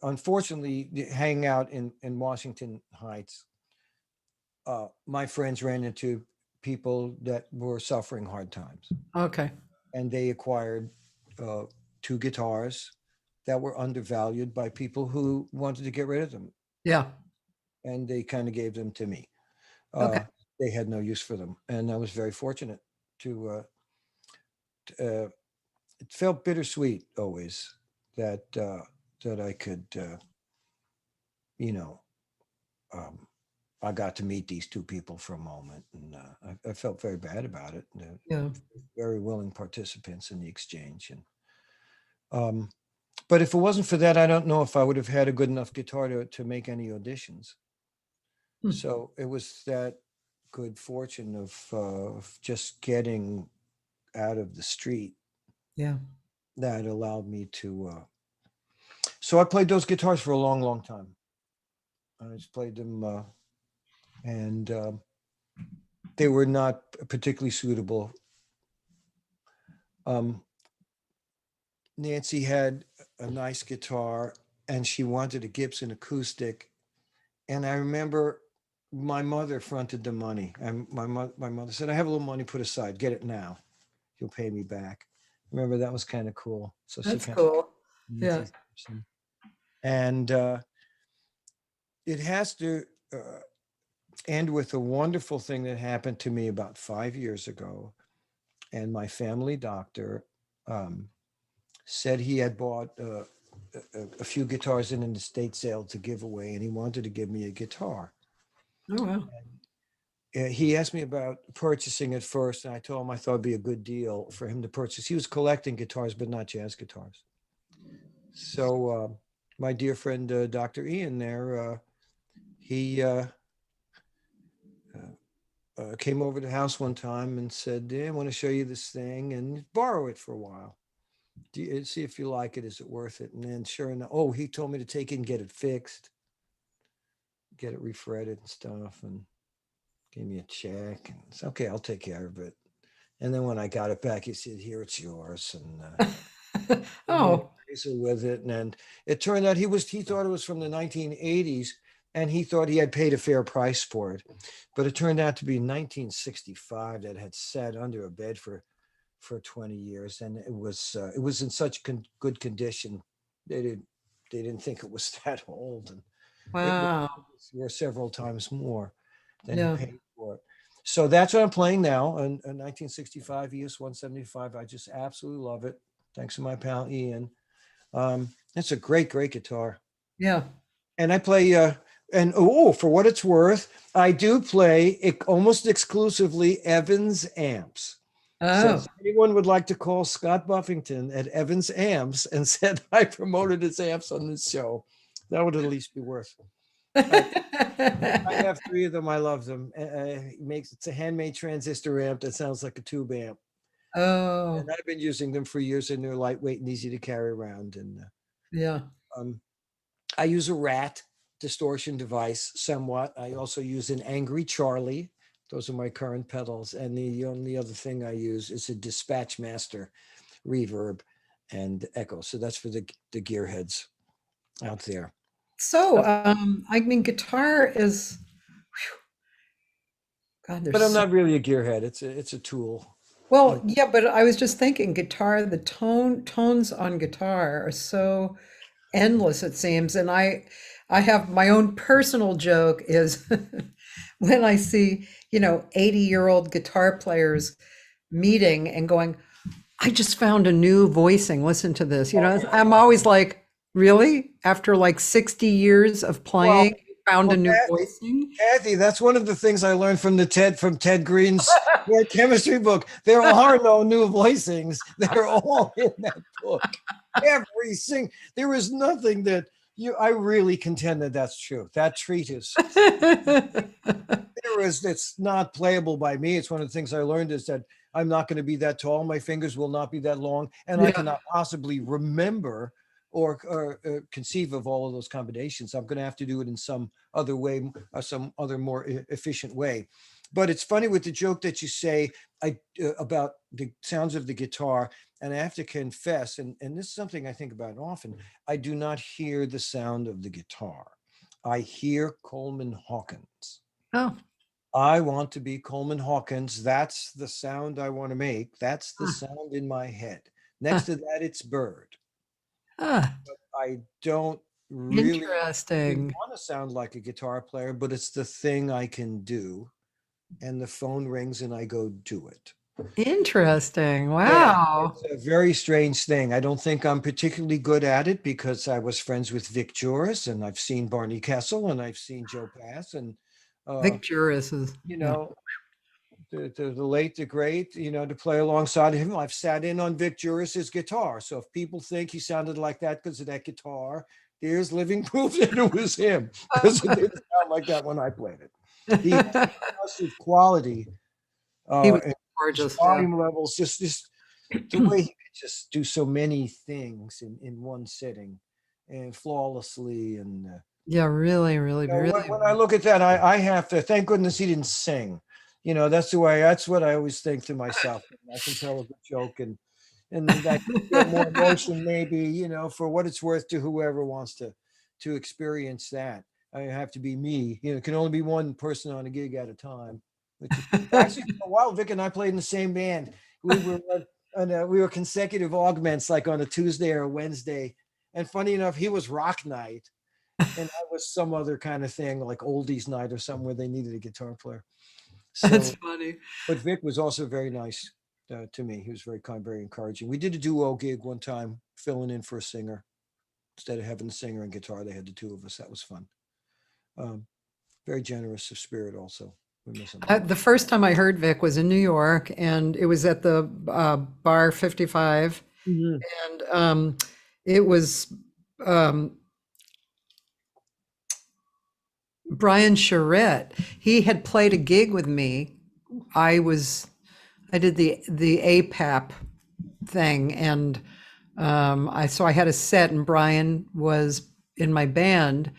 Unfortunately, hanging out in Washington Heights, my friends ran into people that were suffering hard times, Okay. and they acquired uh, two guitars that were undervalued by people who wanted to get rid of them, Yeah. and they kind of gave them to me. Okay. Uh, they had no use for them, and I was very fortunate to. It felt bittersweet always that that I could, you know, um, I got to meet these two people for a moment, and I felt very bad about it. Yeah. Very willing participants in the exchange, and um, but if it wasn't for that, I don't know if I would have had a good enough guitar to make any auditions. Hmm. So it was that good fortune of just getting out of the street Yeah. that allowed me to. So I played those guitars for a long, long time. I just played them, and they were not particularly suitable. Um, Nancy had a nice guitar, and she wanted a Gibson acoustic. And I remember my mother fronted the money, and my mother said, "I have a little money put aside. Get it now. You'll pay me back." Remember that was kind of cool. So she That's kind of cool. Yeah. Nancy's Gibson, and it has to end with a wonderful thing that happened to me about 5 years ago. And my family doctor um, said he had bought a few guitars in an estate sale to give away, and he wanted to give me a guitar. Oh wow. He asked me about purchasing it first, and I told him I thought it'd be a good deal for him to purchase. He was collecting guitars, but not jazz guitars. So my dear friend Dr. Ian there, he came over to the house one time and said, "I want to show you this thing and borrow it for a while. See if you like it. Is it worth it?" And then sure enough, oh, he told me to take it and get it fixed, get it refretted and stuff, and gave me a check. And it's okay, I'll take care of it. And then when I got it back, he said, "Here, it's yours." And he made Oh, a razor with it. And it turned out he thought it was from the 1980s, and he thought he had paid a fair price for it. But it turned out to be 1965 that had sat under a bed for 20 years, and it was in such good condition. They didn't they didn't think it was that old, and it was wow. worth several times more than he Yeah. paid for it. So that's what I'm playing now, a 1965 ES 175. I just absolutely love it. Thanks to my pal Ian. It's a great guitar, Yeah. and I play. And oh, for what it's worth, I do play almost exclusively Evans amps. So if Oh. anyone would like to call Scott Buffington at Evans Amps and said I promoted his amps on this show, that would at least be worth. I, I have three of them. I love them. It's a handmade transistor amp that sounds like a tube amp, and Oh, I've been using them for years. And they're lightweight and easy to carry around. And yeah. um, I use a Rat distortion device somewhat. I also use an Angry Charlie. Those are my current pedals. And the only other thing I use is a Dispatch Master reverb and echo. So that's for the gearheads out there. So, I mean, guitar is, God, But there's I'm so, not really a gearhead. It's a tool. well, And yeah, but I was just thinking guitar, the tones on guitar are so endless, it seems. And I have my own personal joke is when I see, 80-year-old guitar players meeting and going, I just found a new voicing. Listen to this. I'm always like, really? After like 60 years of well, playing, you found a well, new voicing? Kathy, that's one of the things I learned from Ted Green's chemistry book. There are no new voicings. They're all in that book. Every single there is nothing that you I really contend that that's true. That treatise there is it's not playable by me. It's one of the things I learned is that I'm not going to be that tall. My fingers will not be that long, and I Yeah. cannot possibly remember or conceive of all of those combinations. I'm going to have to do it in some other way, some other more efficient way. But it's funny with the joke that you say about the sounds of the guitar, and I have to confess, and this is something I think about often. I do not hear the sound of the guitar. I hear Coleman Hawkins. Oh, I want to be Coleman Hawkins. That's the sound I want to make. That's the huh, sound in my head. Next huh, to that, it's Bird. huh. I don't really Interesting. want to sound like a guitar player, but it's the thing I can do. And the phone rings and I go do it. Interesting. Yeah, Wow. it's a very strange thing. I don't think I'm particularly good at it because I was friends with Vic Joris and I've seen Barney Kessel and I've seen Joe Pass and uh, Vic Juris is, you yeah. know, the late, the great, to play alongside him. I've sat in on Vic Juris's guitar. So if people think he sounded like that because of that guitar, there's living proof that it was him because it didn't sound like that when I played it. He has impressive quality He was and his gorgeous. Yeah. volume levels, just the way he could just do so many things in one sitting and flawlessly. And Yeah, really, really, really. when I look at that, I have to thank goodness he didn't sing. That's what I always think to myself. I can tell a good joke and that could feel more emotion, maybe, for what it's worth to whoever wants to experience that. I have to be me. It can only be one person on a gig at a time. Which is, actually, for a while, Vic and I played in the same band. We were consecutive augments, like on a Tuesday or a Wednesday. And funny enough, he was rock night, and I was some other kind of thing, like oldies night or something where they needed a guitar player. That's So, funny. but Vic was also very nice to me. He was very kind, very encouraging. We did a duo gig one time, filling in for a singer. Instead of having the singer and guitar, they had the two of us. That was fun. Um, Very generous of spirit, also. We miss him. The first time I heard Vic was in New York, and it was at the Bar 55, Mhm. and it was um, Brian Charette. He had played a gig with me. I was I did the APAP thing, and I had a set, and Brian was in my band,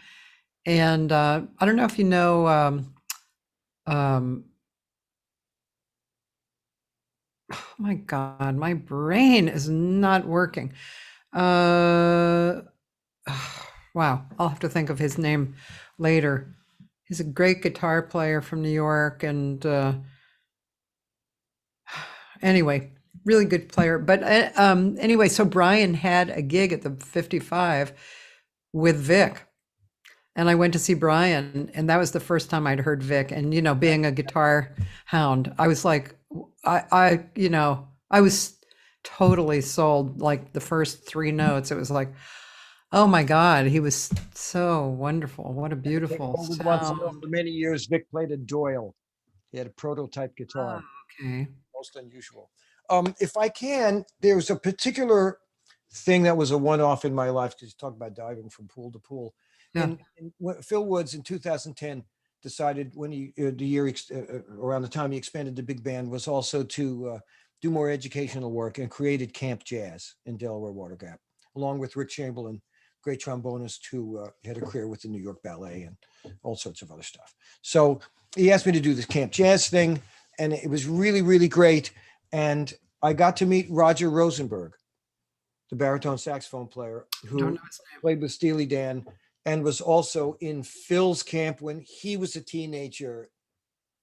and I don't know if you know um, Oh my God, my brain is not working. Uh, wow, I'll have to think of his name later. He's a great guitar player from New York, and anyway, really good player. But anyway, so Brian had a gig at the 55 with Vic. And I went to see Brian, and that was the first time I'd heard Vic. And being a guitar hound, I was like, I was totally sold. Like the first three notes, it was like, oh my God, he was so wonderful. What a beautiful Only once in sound. for many years, Vic played a Doyle. He had a prototype Oh, guitar, okay. most unusual. If I can, there's a particular thing that was a one-off in my life because you talk about diving from pool to pool. Yeah. Phil Woods in 2010 decided when the year around the time he expanded the big band was also to do more educational work and created Camp Jazz in Delaware Water Gap, along with Rick Chamberlain, great trombonist who had a career with the New York Ballet and all sorts of other stuff. So he asked me to do this Camp Jazz thing, and it was really, really great. And I got to meet Roger Rosenberg, the baritone saxophone player I don't who know his name. played with Steely Dan and was also in Phil's camp when he was a teenager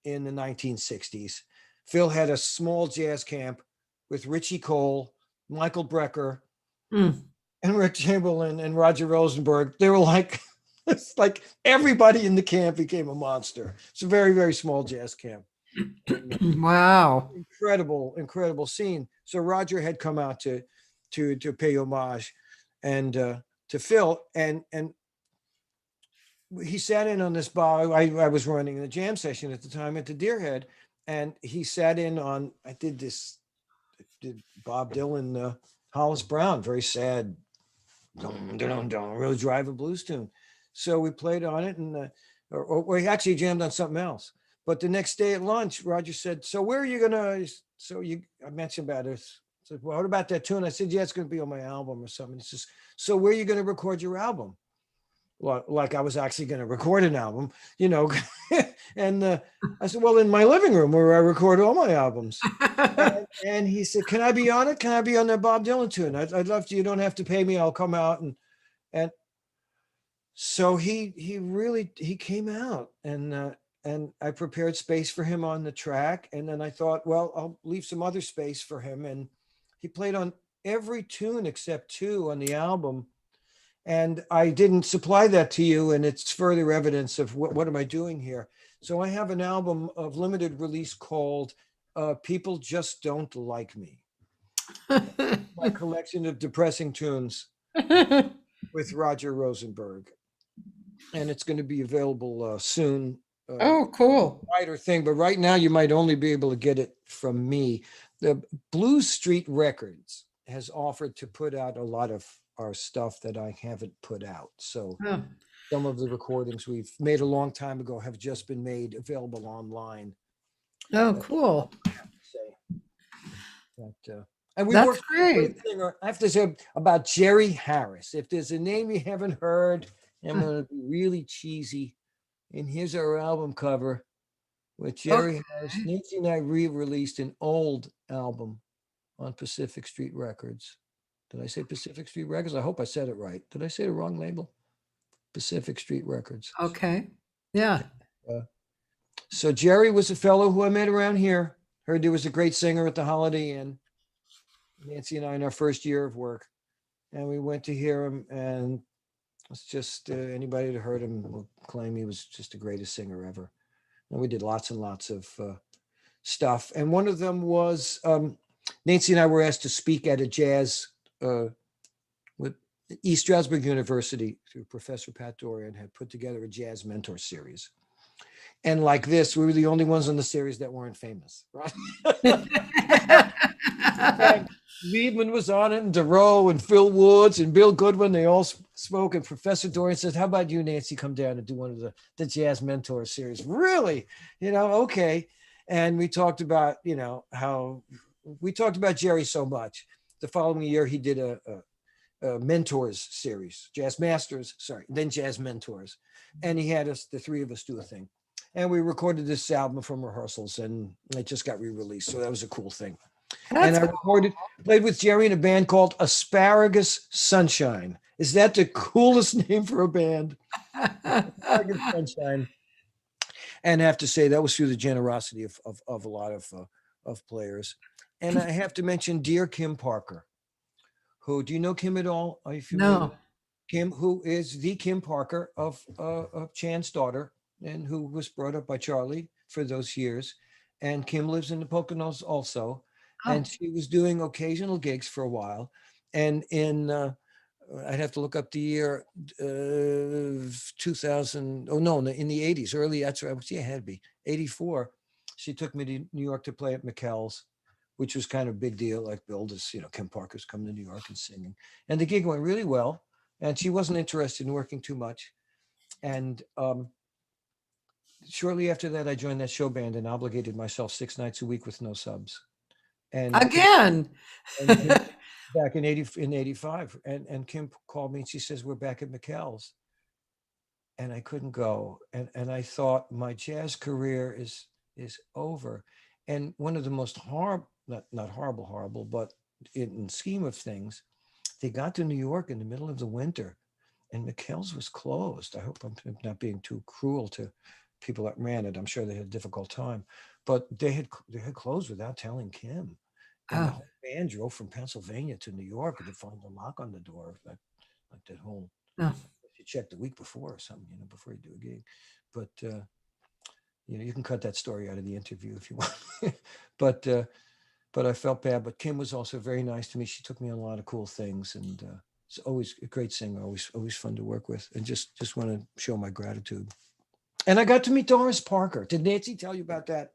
in the 1960s. Phil had a small jazz camp with Richie Cole, Michael Brecker, Mm. and Rick Chamberlain and Roger Rosenberg. They were like, it's like everybody in the camp became a monster. It's a very, very small jazz camp. Wow. Incredible, incredible scene. So Roger had come out to pay homage and to Phil, and he sat in on this bar. I was running the jam session at the time at the Deerhead, and he sat in on. I did Bob Dylan, Hollis Brown, very sad, don't really drive a blues tune. So we played on it, and or he actually jammed on something else. But the next day at lunch, Roger said, "So where are you gonna?" So I mentioned about it. Said, "Well, what about that tune?" I said, "Yeah, it's gonna be on my album or something." He says, "So where are you gonna record your album?" Like I was actually going to record an album, and I said, "Well, in my living room where I record all my albums." And he said, "Can I be on it? Can I be on that Bob Dylan tune? I'd love to. You don't have to pay me. I'll come out." And so he came out, and I prepared space for him on the track, and then I thought, well, I'll leave some other space for him, and he played on every tune except two on the album. And I didn't supply that to you, and it's further evidence of what am I doing here. So I have an album of limited release called People Just Don't Like Me, my collection of depressing tunes with Roger Rosenberg. And it's going to be available soon. Oh, cool. Wider thing, but right now you might only be able to get it from me. The Blues Street Records has offered to put out a lot of our stuff that I haven't put out. So Oh, some of the recordings we've made a long time ago have just been made available online. oh, That's cool. what I have to say. And we That's worked with a great great. singer. I have to say about Jerry Harris. If there's a name you haven't heard, I'm going to be really cheesy. And here's our album cover with Jerry Okay. Harris. Nancy and I re-released an old album on Pacific Street Records. Did I say Pacific Street Records? I hope I said it right. Did I say the wrong label? Pacific Street Records. Okay. Yeah. Uh, so Jerry was a fellow who I met around here. Heard he was a great singer at the Holiday Inn. Nancy and I in our first year of work, and we went to hear him, and it's just anybody that heard him will claim he was just the greatest singer ever. And we did lots and lots of stuff. And one of them was Nancy and I were asked to speak at a jazz with East Stroudsburg University through Professor Pat Dorian had put together a jazz mentor series. And like this, we were the only ones on the series that weren't famous, right? Liebman was on it, and DeRoe and Phil Woods and Bill Goodwin, they all spoke. And Professor Dorian said, "How about you, Nancy, come down and do one of the Jazz Mentor series?" Really? Okay. And we talked about, how we talked about Jerry so much. The following year, he did a Mentors series, Jazz Masters, then Jazz Mentors. And he had us, the three of us, do a thing. And we recorded this album from rehearsals, and it just got re-released. So that was a cool thing. And That's I played with Jerry in a band called Asparagus Sunshine. Is that the coolest name for a band? Asparagus Sunshine. And I have to say that was through the generosity of a lot of players. And I have to mention dear Kim Parker, who, do you know Kim at all? Are you familiar with no. Kim, who is the Kim Parker of Chan's daughter, and who was brought up by Charlie for those years. And Kim lives in the Poconos also, and Oh, she was doing occasional gigs for a while. And in I'd have to look up the year 2000. Oh no, in the 80s, early. That's right. Yeah, it had to be 84. She took me to New York to play at McKell's, which was kind of a big deal. Like billed as, Kim Parker's coming to New York and singing, and the gig went really well. And she wasn't interested in working too much. And shortly after that, I joined that show band and obligated myself 6 nights a week with no subs. And again. Kim back in 85, and Kim called me and she says, we're back at McKell's. And I couldn't go. And I thought my jazz career is over. And one of the most horrible, not horrible, but in scheme of things, they got to New York in the middle of the winter and McKell's was closed. I hope I'm not being too cruel to people that ran it. I'm sure they had a difficult time, but they had closed without telling Kim. And the Oh, whole band drove from Pennsylvania to New York to find a lock on the door. Like that whole, no. you check the week before or something, before you do a gig. But you can cut that story out of the interview if you want. but but I felt bad. But Kim was also very nice to me. She took me on a lot of cool things, and it's always a great singer. Always fun to work with, and just want to show my gratitude. And I got to meet Doris Parker. Did Nancy tell you about that?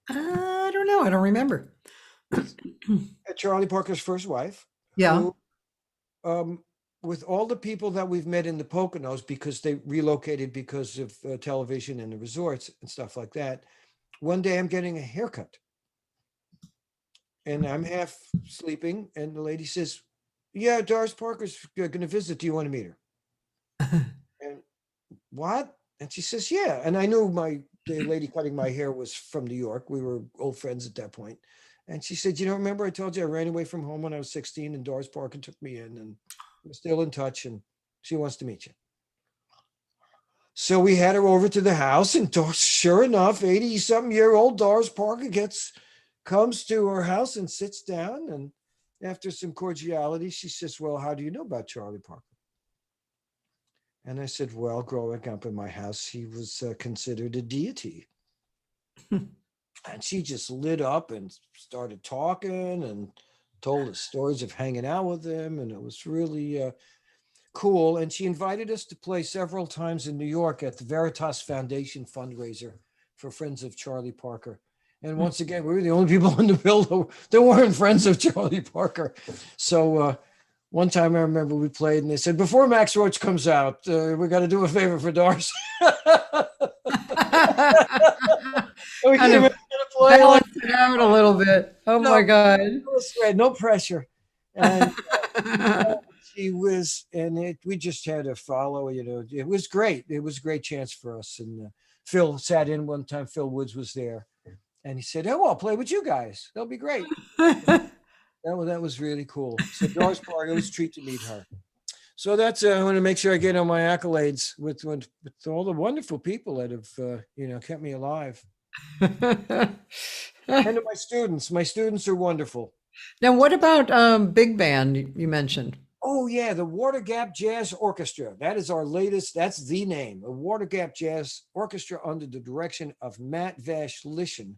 I don't know. I don't remember. Charlie Parker's first wife, Yeah. who, um, with all the people that we've met in the Poconos, because they relocated because of television and the resorts and stuff like that. One day I'm getting a haircut and I'm half sleeping, and the lady says, "Yeah, Doris Parker's going to visit. Do you want to meet her?" And what? And she says, "Yeah." And I knew the lady cutting my hair was from New York. We were old friends at that point. And she said, remember I told you I ran away from home when I was 16 and Doris Parker took me in, and we're still in touch, and she wants to meet you." So we had her over to the house, and sure enough, 80-something-year-old Doris Parker comes to her house and sits down. And after some cordiality, she says, "Well, how do you know about Charlie Parker?" And I said, "Well, growing up in my house, he was considered a deity." And she just lit up and started talking and told us stories of hanging out with him. And it was really cool. And she invited us to play several times in New York at the Veritas Foundation fundraiser for Friends of Charlie Parker. And once again, we were the only people in the building that weren't friends of Charlie Parker. So one time I remember we played and they said, "Before Max Roach comes out, we got to do a favor for Doris." And we Kind came in of to play like, balance it out a little bit. Oh no, my God. no sweat, no pressure. And she was, and we just had to follow, it was great. It was a great chance for us. And Phil sat in one time. Phil Woods was there, and he said, "Oh, I'll play with you guys. That'll be great." That was really cool. So Doris Parker, it was a treat to meet her. So that's I want to make sure I get on my accolades with all the wonderful people that have kept me alive. And to my students. My students are wonderful. Now, what about big band you mentioned? Oh yeah, the Water Gap Jazz Orchestra. That is our latest. That's the name, the Water Gap Jazz Orchestra, under the direction of Matt Vash Lishan,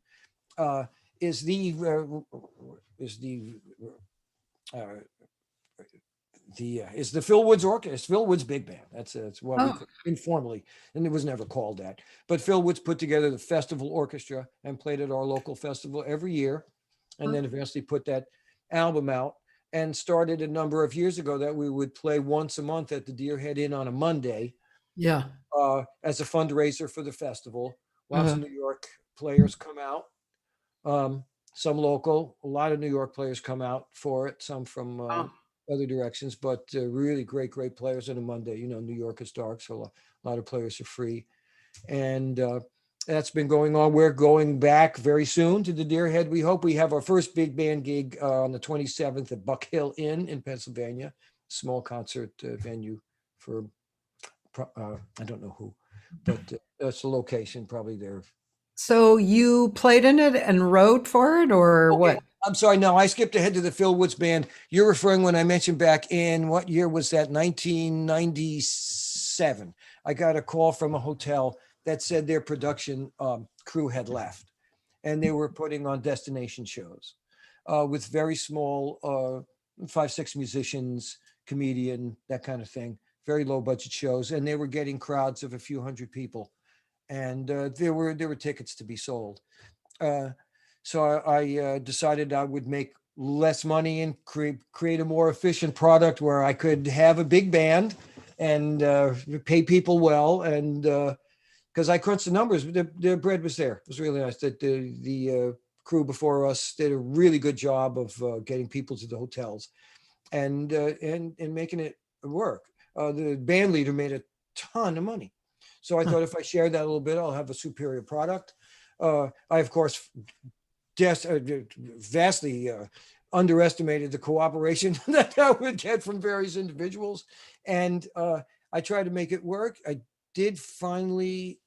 uh, is the is the uh, is the Phil Woods Orchestra. It's Phil Woods Big Band. That's what we Oh, informally, and it was never called that. But Phil Woods put together the festival orchestra and played at our local festival every year, and then eventually put that album out, and started a number of years ago that we would play once a month at the Deer Head Inn on a Monday yeah. as a fundraiser for the festival. Lots Uh-huh. of New York players come out. Um, some local, a lot of New York players come out for it. Some from Oh, other directions, but really great players on a Monday. New York is dark, so a lot of players are free. And That's been going on. We're going back very soon to the Deerhead. We hope we have our first big band gig on the 27th at Buck Hill Inn in Pennsylvania, small concert venue for I don't know who, but that's the location probably there. So you played in it and wrote for it, or Okay, what? I'm sorry. No, I skipped ahead to the Phil Woods band. You're referring when I mentioned back in what year was that? 1997. I got a call from a hotel that said their production crew had left, and they were putting on destination shows with very small, 5, 6 musicians, comedian, that kind of thing. Very low budget shows, and they were getting crowds of a few hundred people, and there were tickets to be sold. Uh, so I decided I would make less money and create a more efficient product where I could have a big band and pay people well. And because I crunched the numbers, the bread was there. It was really nice that the crew before us did a really good job of getting people to the hotels and making it work. The band leader made a ton of money. So I thought if I share that a little bit, I'll have a superior product. I, of course, vastly underestimated the cooperation that I would get from various individuals. And I tried to make it work. I did finally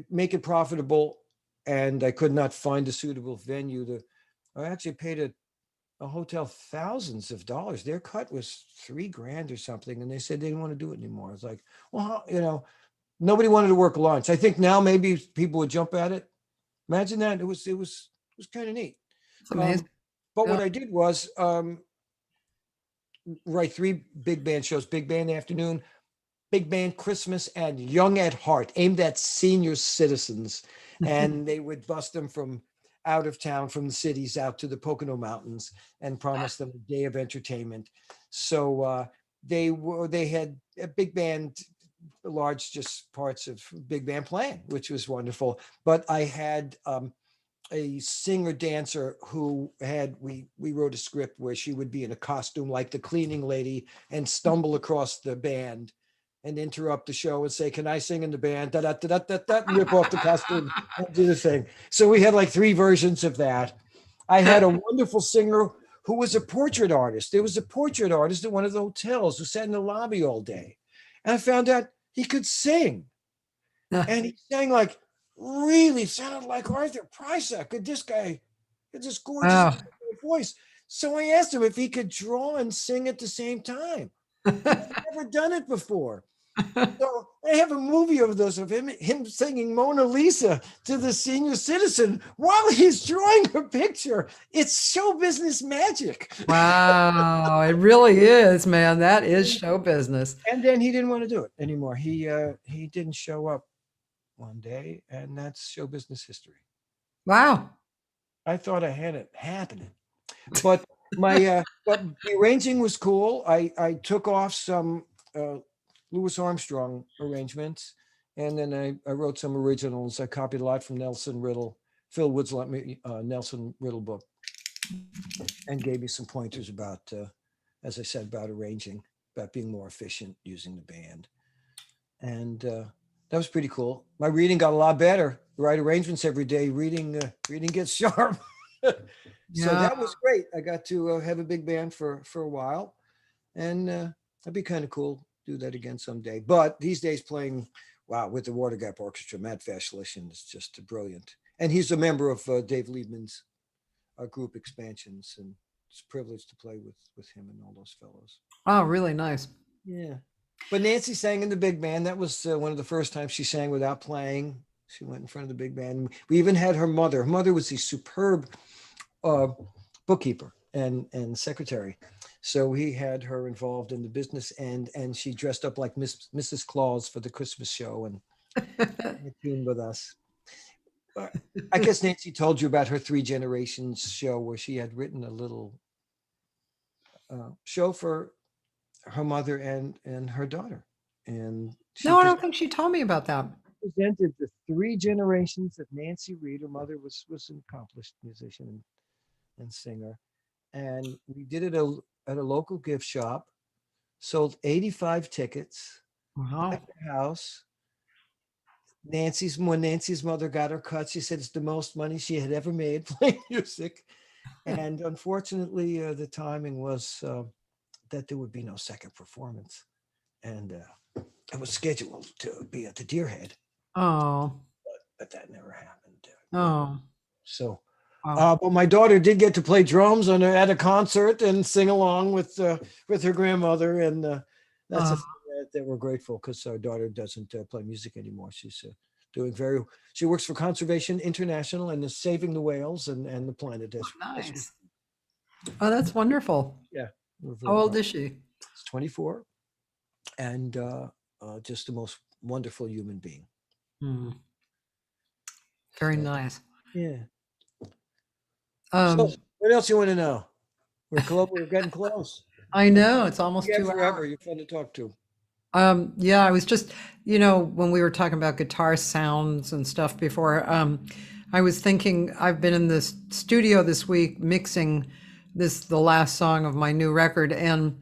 make it profitable, and I could not find a suitable venue to. I actually paid a hotel thousands of dollars. Their cut was $3,000 or something, and they said they didn't want to do it anymore. It's like, well, nobody wanted to work lunch. I think now maybe people would jump at it. Imagine that. It was kind of neat. It's amazing. But Yeah. what I did was write 3 big band shows: Big Band Afternoon, Big Band Christmas, and Young at Heart, aimed at senior citizens. And they would bust them from out of town, from the cities out to the Pocono Mountains, and promise them a day of entertainment. So they had a big band, large just parts of big band playing, which was wonderful. But I had a singer dancer who had we wrote a script where she would be in a costume like the cleaning lady and stumble across the band and interrupt the show and say, "Can I sing in the band?" Da da da da da, and rip off the costume and do the thing. So we had like 3 versions of that. I had a wonderful singer who was a portrait artist. There was a portrait artist at one of the hotels who sat in the lobby all day, and I found out he could sing, and he sang like really sounded like Arthur Prysock. This guy had this gorgeous Wow. voice. So I asked him if he could draw and sing at the same time. He'd never done it before. So I have a movie of those of him singing Mona Lisa to the senior citizen while he's drawing a picture. It's show business magic. Wow. It really is, man. That is show business. And then he didn't want to do it anymore. He didn't show up one day, and that's show business history. Wow. I thought I had it happening, but but the arranging was cool. I took off some Louis Armstrong arrangements, and then I wrote some originals. I copied a lot from Nelson Riddle. Phil Woods lent me Nelson Riddle book and gave me some pointers about, as I said, about arranging, about being more efficient using the band, and that was pretty cool. My reading got a lot better. Write arrangements every day. Reading gets sharp. So Yeah. that was great. I got to have a big band for a while, and that'd be kind of cool. Do that again someday. But these days, playing wow with the Water Gap Orchestra, Matt Vashlishin is just brilliant, and he's a member of Dave Liebman's group Expansions, and it's a privilege to play with him and all those fellows. Oh, really nice. Yeah. But Nancy sang in the big band. That was one of the first times she sang without playing. She went in front of the big band. We even had her mother. Her mother was a superb uh, bookkeeper and secretary. So we had her involved in the business, and she dressed up like Mrs. Claus for the Christmas show and tuned with us. I guess Nancy told you about her 3 Generations show where she had written a little show for her mother and her daughter, and she No, I don't think she told me about that. presented the 3 generations of Nancy Reed. Her mother was an accomplished musician and singer, and we did it at a local gift shop. Sold 85 tickets Wow. at the house. When Nancy's mother got her cut, she said it's the most money she had ever made playing music. And unfortunately, the timing was that there would be no second performance. And it was scheduled to be at the Deerhead, Oh, but that never happened. oh, So, wow. but my daughter did get to play drums at a concert and sing along with her grandmother, and that's a Uh, thing that we're grateful because our daughter doesn't play music anymore. She's doing very. She works for Conservation International and is saving the whales and the planet as we. nice. Oh, that's wonderful. Yeah, we're How very old proud. is she? It's 24 and just the most wonderful human being. Hmm, very So, nice. yeah. So, Um, what else you want to know? We're close. We're getting close. I know it's almost Yeah, 2 hours. forever. You're fun to talk to. Yeah, I was just, when we were talking about guitar sounds and stuff before, I was thinking I've been in this studio this week mixing the last song of my new record, and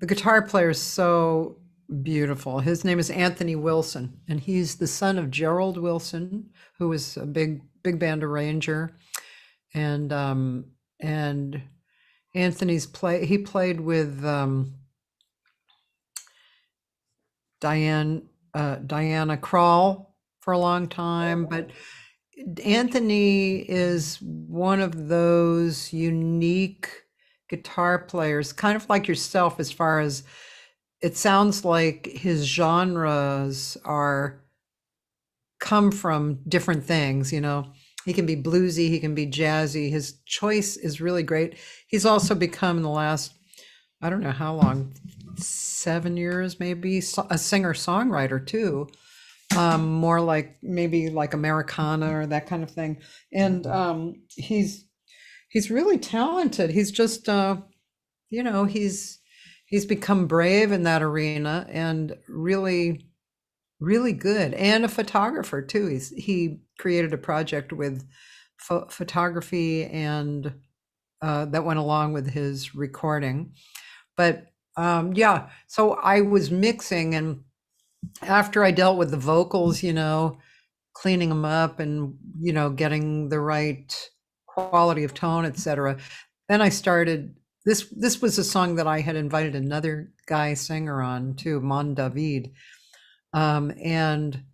the guitar player is so beautiful. His name is Anthony Wilson, and he's the son of Gerald Wilson, who was a big band arranger, and he played with Diana Krall for a long time, but Anthony is one of those unique guitar players, kind of like yourself, as far as it sounds like his genres are come from different things, He can be bluesy, he can be jazzy. His choice is really great. He's also become in the last, I don't know how long, 7 years maybe, a singer-songwriter too. More like maybe like Americana or that kind of thing. And he's really talented. He's just he's become brave in that arena and really really good, and a photographer too. He created a project with photography and that went along with his recording. But yeah, so I was mixing, and after I dealt with the vocals, cleaning them up and getting the right quality of tone, etc. Then I started this was a song that I had invited another guy singer on too, Mon David. And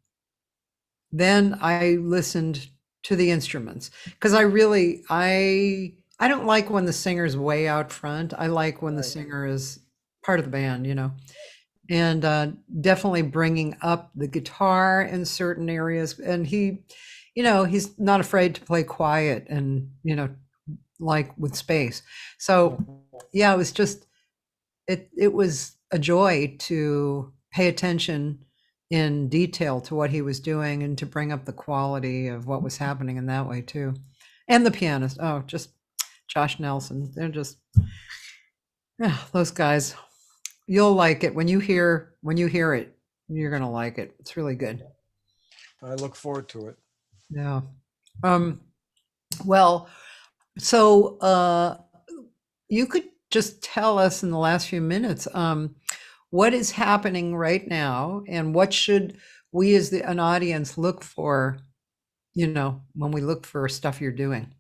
then I listened to the instruments because I don't like when the singer's way out front. I like when the Right. singer is part of the band, and definitely bringing up the guitar in certain areas. And he's not afraid to play quiet and like with space. So yeah, it was a joy to pay attention in detail to what he was doing and to bring up the quality of what was happening in that way too. And the pianist, oh, just Josh Nelson. They're just, yeah, those guys. You'll like it when you hear it. You're gonna like it. It's really good. I look forward to it. Yeah. Um. Well, so you could just tell us in the last few minutes what is happening right now, and what should we as an audience look for, when we look for stuff you're doing.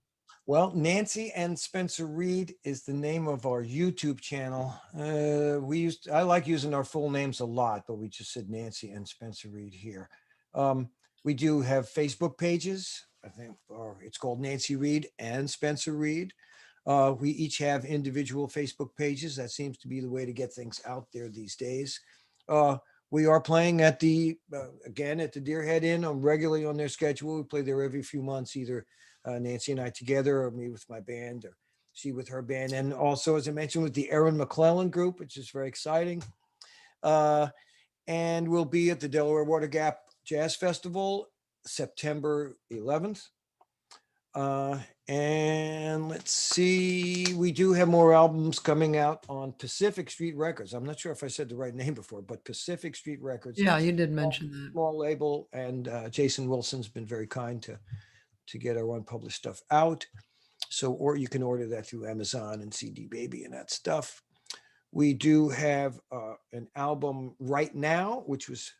Well, Nancy and Spencer Reed is the name of our YouTube channel. I like using our full names a lot, but we just said Nancy and Spencer Reed here. We do have Facebook pages. I think, or it's called Nancy Reed and Spencer Reed. We each have individual Facebook pages. That seems to be the way to get things out there these days. Uh, we are playing again at the Deerhead Inn regularly on their schedule. We play there every few months, either Nancy and I together, or me with my band, or she with her band. And also, as I mentioned, with the Erin McClellan group, which is very exciting. And we'll be at the Delaware Water Gap Jazz Festival, September 11th. And let's see, we do have more albums coming out on Pacific Street Records. I'm not sure if I said the right name before, but Pacific Street Records. Yeah, you did mention that. Small label, and Jason Wilson's been very kind to get our unpublished stuff out. So, or you can order that through Amazon and CD Baby and that stuff. We do have an album right now, which was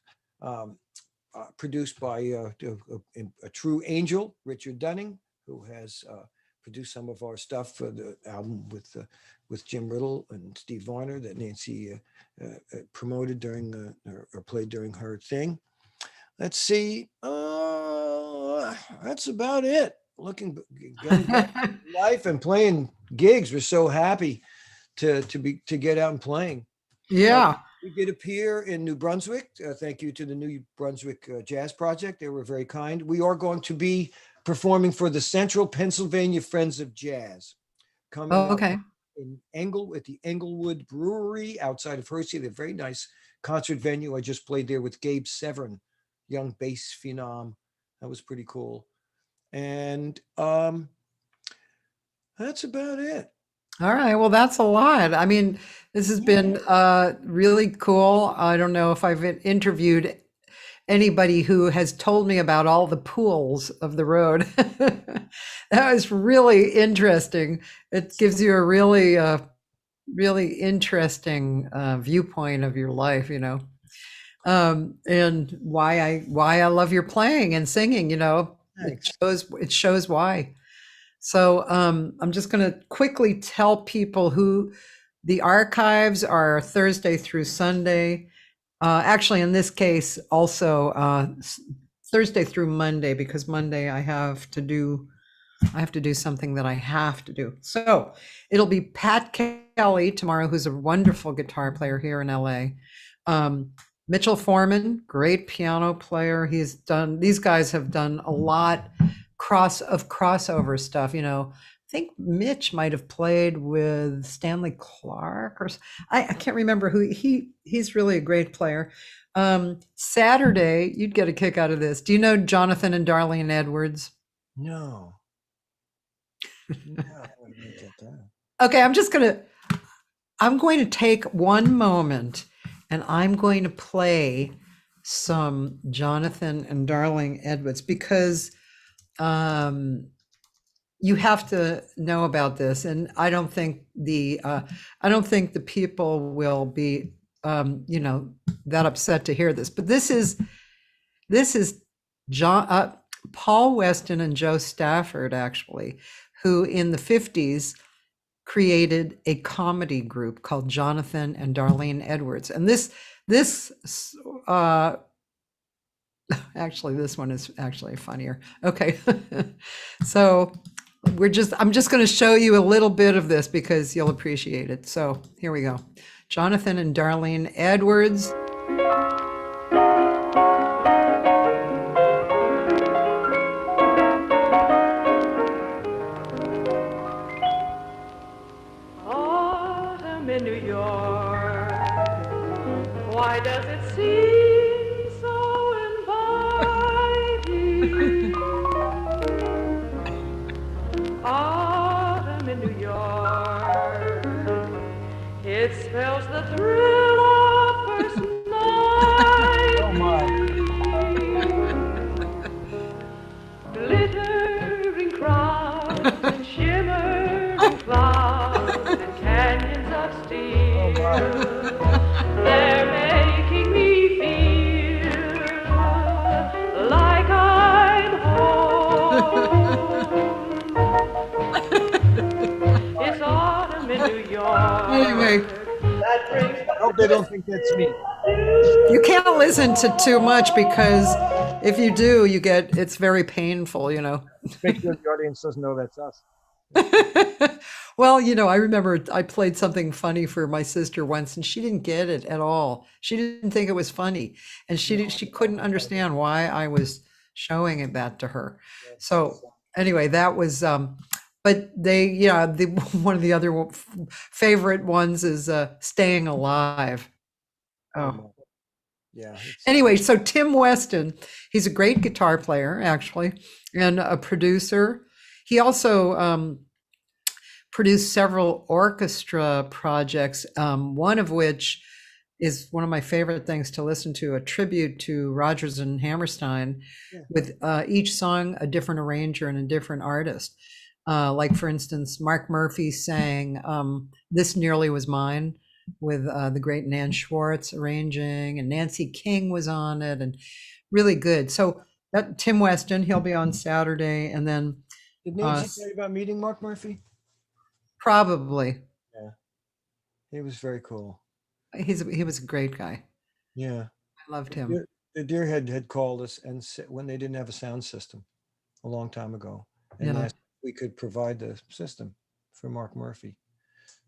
produced by a true angel, Richard Dunning, who has produced some of our stuff for the album with Jim Riddle and Steve Varner that Nancy promoted during or played during her thing. Let's see. That's about it. Looking, going back to life and playing gigs. We're so happy to get out and playing. Yeah. We did appear in New Brunswick. Thank you to the New Brunswick Jazz Project. They were very kind. We are going to be performing for the Central Pennsylvania Friends of Jazz coming up Okay. in at the Englewood Brewery outside of Hershey. They're a very nice concert venue. I just played there with Gabe Severin, young bass phenom. That was pretty cool. And that's about it. All right. Well, that's a lot. I mean, this has been really cool. I don't know if I've interviewed anybody who has told me about all the pools of the road. That was really interesting. It gives you a really, really interesting viewpoint of your life, and why I love your playing and singing. It shows why. So I'm just going to quickly tell people who the archives are Thursday through Sunday. Actually, in this case, also Thursday through Monday, because Monday I have to do something that I have to do. So it'll be Pat Kelly tomorrow, who's a wonderful guitar player here in LA. Mitchell Foreman, great piano player. These guys have done a lot crossover stuff. I think Mitch might have played with Stanley Clark, or I can't remember who. He's really a great player. Saturday, you'd get a kick out of this. Do you know Jonathan and Darlene Edwards? No. No, I didn't get that. Okay, I'm going to take one moment and I'm going to play some Jonathan and Darlene Edwards because you have to know about this, and I don't think the people will be that upset to hear this. But this is Paul Weston and Joe Stafford, actually, who in the 50s created a comedy group called Jonathan and Darlene Edwards. And this actually, this one is actually funnier. Okay. So I'm just going to show you a little bit of this because you'll appreciate it. So here we go. Jonathan and Darlene Edwards. Autumn in New York, why does it seem so inviting? Autumn in New York, it spells the thrill of first night. Oh my. Glittering crowds and shimmering clouds and canyons of steel. They're making me feel like I'm home. It's autumn in New York. Anyway, I hope they don't think that's me. you can't listen to too much because if you do, it's very painful, Make sure the audience doesn't know that's us. Well, I remember I played something funny for my sister once and she didn't get it at all. She didn't think it was funny and she couldn't understand why I was showing that to her. So anyway, that was but one of the other favorite ones is Staying Alive. Oh. Yeah. Anyway, so Tim Weston, he's a great guitar player, actually, and a producer. He also produced several orchestra projects, one of which is one of my favorite things to listen to, a tribute to Rodgers and Hammerstein, with each song a different arranger and a different artist. Like, for instance, Mark Murphy sang This Nearly Was Mine with the great Nan Schwartz arranging, and Nancy King was on it, and really good. So that Tim Weston, he'll be on Saturday, and then Did uh, Nancy tell you about meeting Mark Murphy? probably Yeah, he was very cool. he was a great guy. Yeah. I loved The him. Deerhead had called us and said when they didn't have a sound system a long time ago, and Yeah. asked if we could provide the system for Mark Murphy.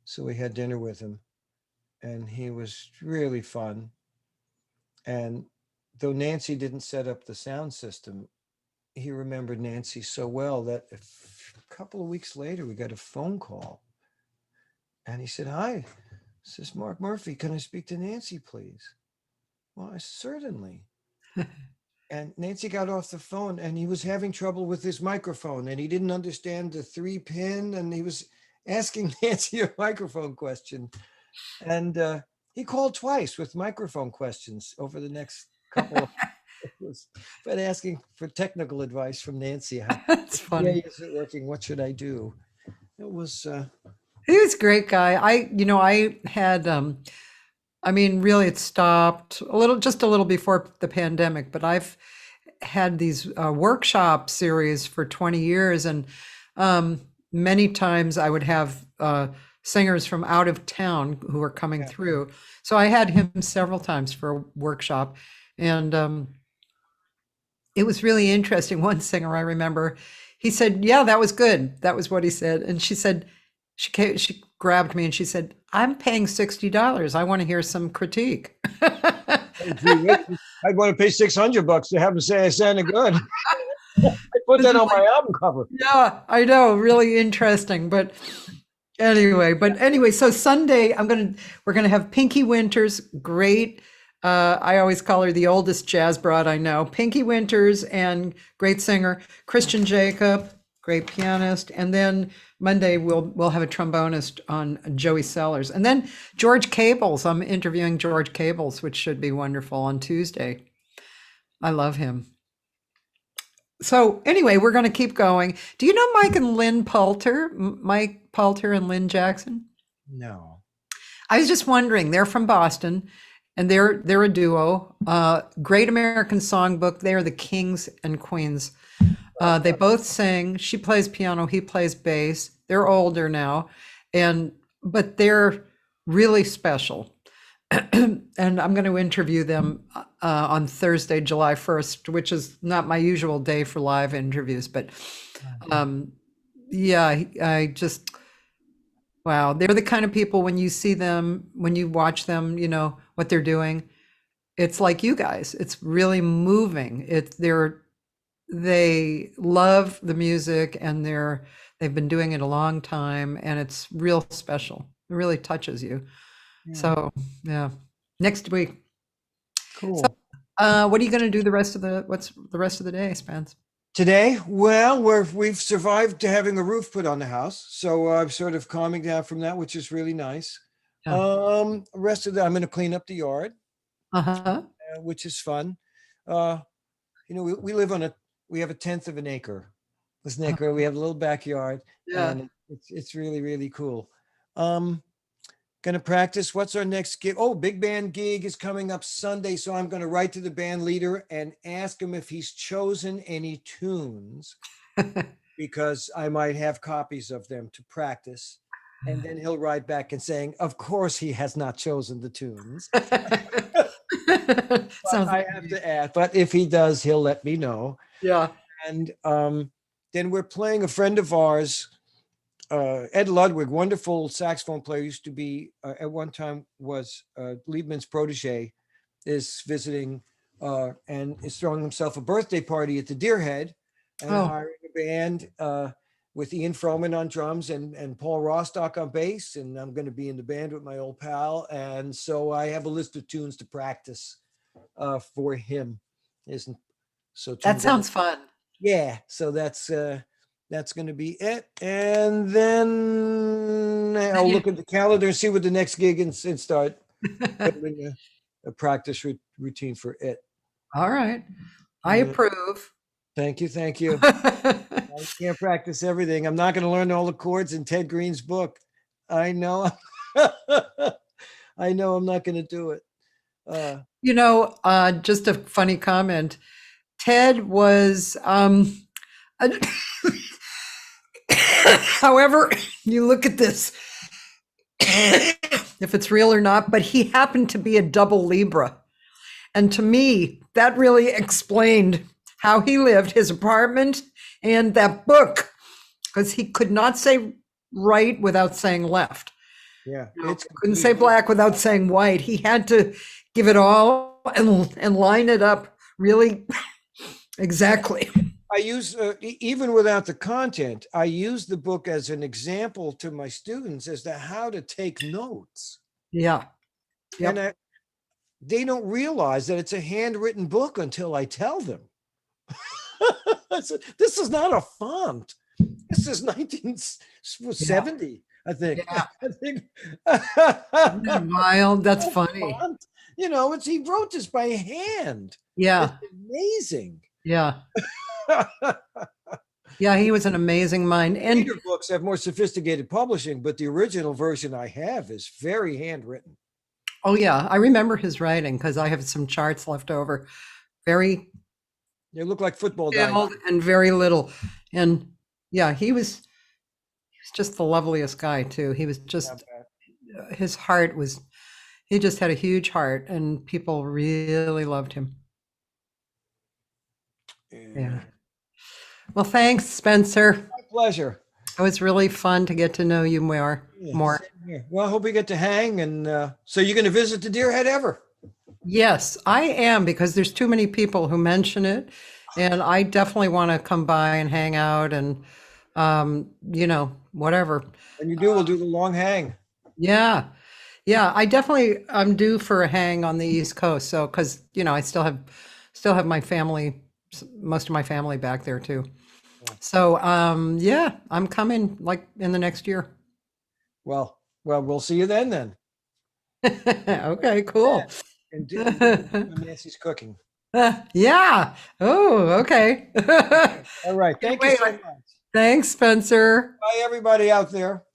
So we had dinner with him, and he was really fun. And though Nancy didn't set up the sound system, he remembered Nancy so well that a couple of weeks later we got a phone call, and he said, "Hi, this is Mark Murphy. Can I speak to Nancy, please?" Well, certainly. And Nancy got off the phone, and he was having trouble with his microphone, and he didn't understand the 3-pin, and he was asking Nancy a microphone question. And he called twice with microphone questions over the next couple of hours, but asking for technical advice from Nancy. That's Yeah, funny. isn't working. What should I do? It was He was a great guy. I had I mean, really, it stopped just a little before the pandemic, but I've had these workshop series for 20 years, and many times I would have singers from out of town who were coming Yeah. through. So I had him several times for a workshop, and it was really interesting. One singer I remember, he said, "Yeah, that was good." That was what he said, and she said, she grabbed me and she said, "I'm paying $60. I want to hear some critique." oh, gee, I'd want to pay $600 to have him say I sounded good. I put that on my album cover. Yeah, I know, really interesting. But anyway, so Sunday we're gonna have Pinky Winters, great. I always call her the oldest jazz broad I know. Pinky Winters and great singer, Christian Jacob, great pianist, and then Monday we'll have a trombonist on Joey Sellers, and then George Cables. I'm interviewing George Cables, which should be wonderful on Tuesday. I love him. So anyway, we're going to keep going. Do you know Mike and Lynn Poulter? Mike Poulter and Lynn Jackson? No. I was just wondering. They're from Boston, and they're a duo. Great American Songbook. They are the kings and queens. They both sing. She plays piano. He plays bass. They're older now, but they're really special. And I'm going to interview them on Thursday, July 1st, which is not my usual day for live interviews. But yeah, wow, they're the kind of people when you see them, when you watch them, what they're doing. It's like you guys. It's really moving. They love the music, and they've been doing it a long time, and it's real special. It really touches you. Yeah. So yeah, next week. Cool. What are you going to do what's the rest of the day, Spence? Today, well, we've survived to having a roof put on the house, so I'm sort of calming down from that, which is really nice. Yeah. Rest of the, I'm going to clean up the yard, Uh-huh. which is fun. We live we have a tenth of an acre. It's an acre. We have a little backyard, Yeah. and it's really, really cool. Going to practice. What's our next gig? Oh, big band gig is coming up Sunday. So I'm going to write to the band leader and ask him if he's chosen any tunes, because I might have copies of them to practice. And then he'll write back and saying, of course he has not chosen the tunes. Sounds I have to ask, but if he does, he'll let me know. Yeah. And then we're playing a friend of ours, Ed Ludwig, wonderful saxophone player, used to be at one time was Liebman's protege, is visiting and is throwing himself a birthday party at the Deerhead, and hiring a band with Ian Froman on drums and Paul Rostock on bass, and I'm going to be in the band with my old pal, and so I have a list of tunes to practice for him. Isn't so? That sounds fun. Yeah, so that's going to be it. And then I'll look at the calendar and see what the next gig and start building a practice routine for it. All right. I approve. Thank you. Thank you. I can't practice everything. I'm not going to learn all the chords in Ted Green's book. I know. I know I'm not going to do it. Just a funny comment. Ted was, however you look at this, if it's real or not, but he happened to be a double Libra. And to me, that really explained how he lived, his apartment, and that book, because he could not say right without saying left. Yeah, Couldn't say black without saying white. He had to give it all and line it up really exactly. I use, even without the content, I use the book as an example to my students as to how to take notes. Yeah. Yep. And they don't realize that it's a handwritten book until I tell them. This is not a font. This is 1970, I think. Yeah. I think. Isn't that wild? That's funny. Font. He wrote this by hand. Yeah. It's amazing. Yeah. Yeah, he was an amazing mind. And Later books have more sophisticated publishing, but the original version I have is very handwritten. oh yeah, I remember his writing because I have some charts left over. Very They look like football detailed diamonds. and very little. And yeah, he was just the loveliest guy too. He was just his heart was he just had a huge heart and people really loved him. Yeah. Well, thanks, Spencer. My pleasure. It was really fun to get to know you more. Yeah, More. same here. Well, I hope we get to hang. And so you're going to visit the Deer Head ever? Yes, I am because there's too many people who mention it, and I definitely want to come by and hang out and whatever. When you do, we'll do the long hang. Yeah. Yeah, I'm due for a hang on the East Coast. So cuz I still have my family, most of my family back there too. So yeah, I'm coming like in the next year. Well, we'll see you then. Okay, cool. And Nancy's cooking. Yeah. Oh, okay. All right. Thank you Wait, so much. Thanks, Spencer. Bye, everybody out there.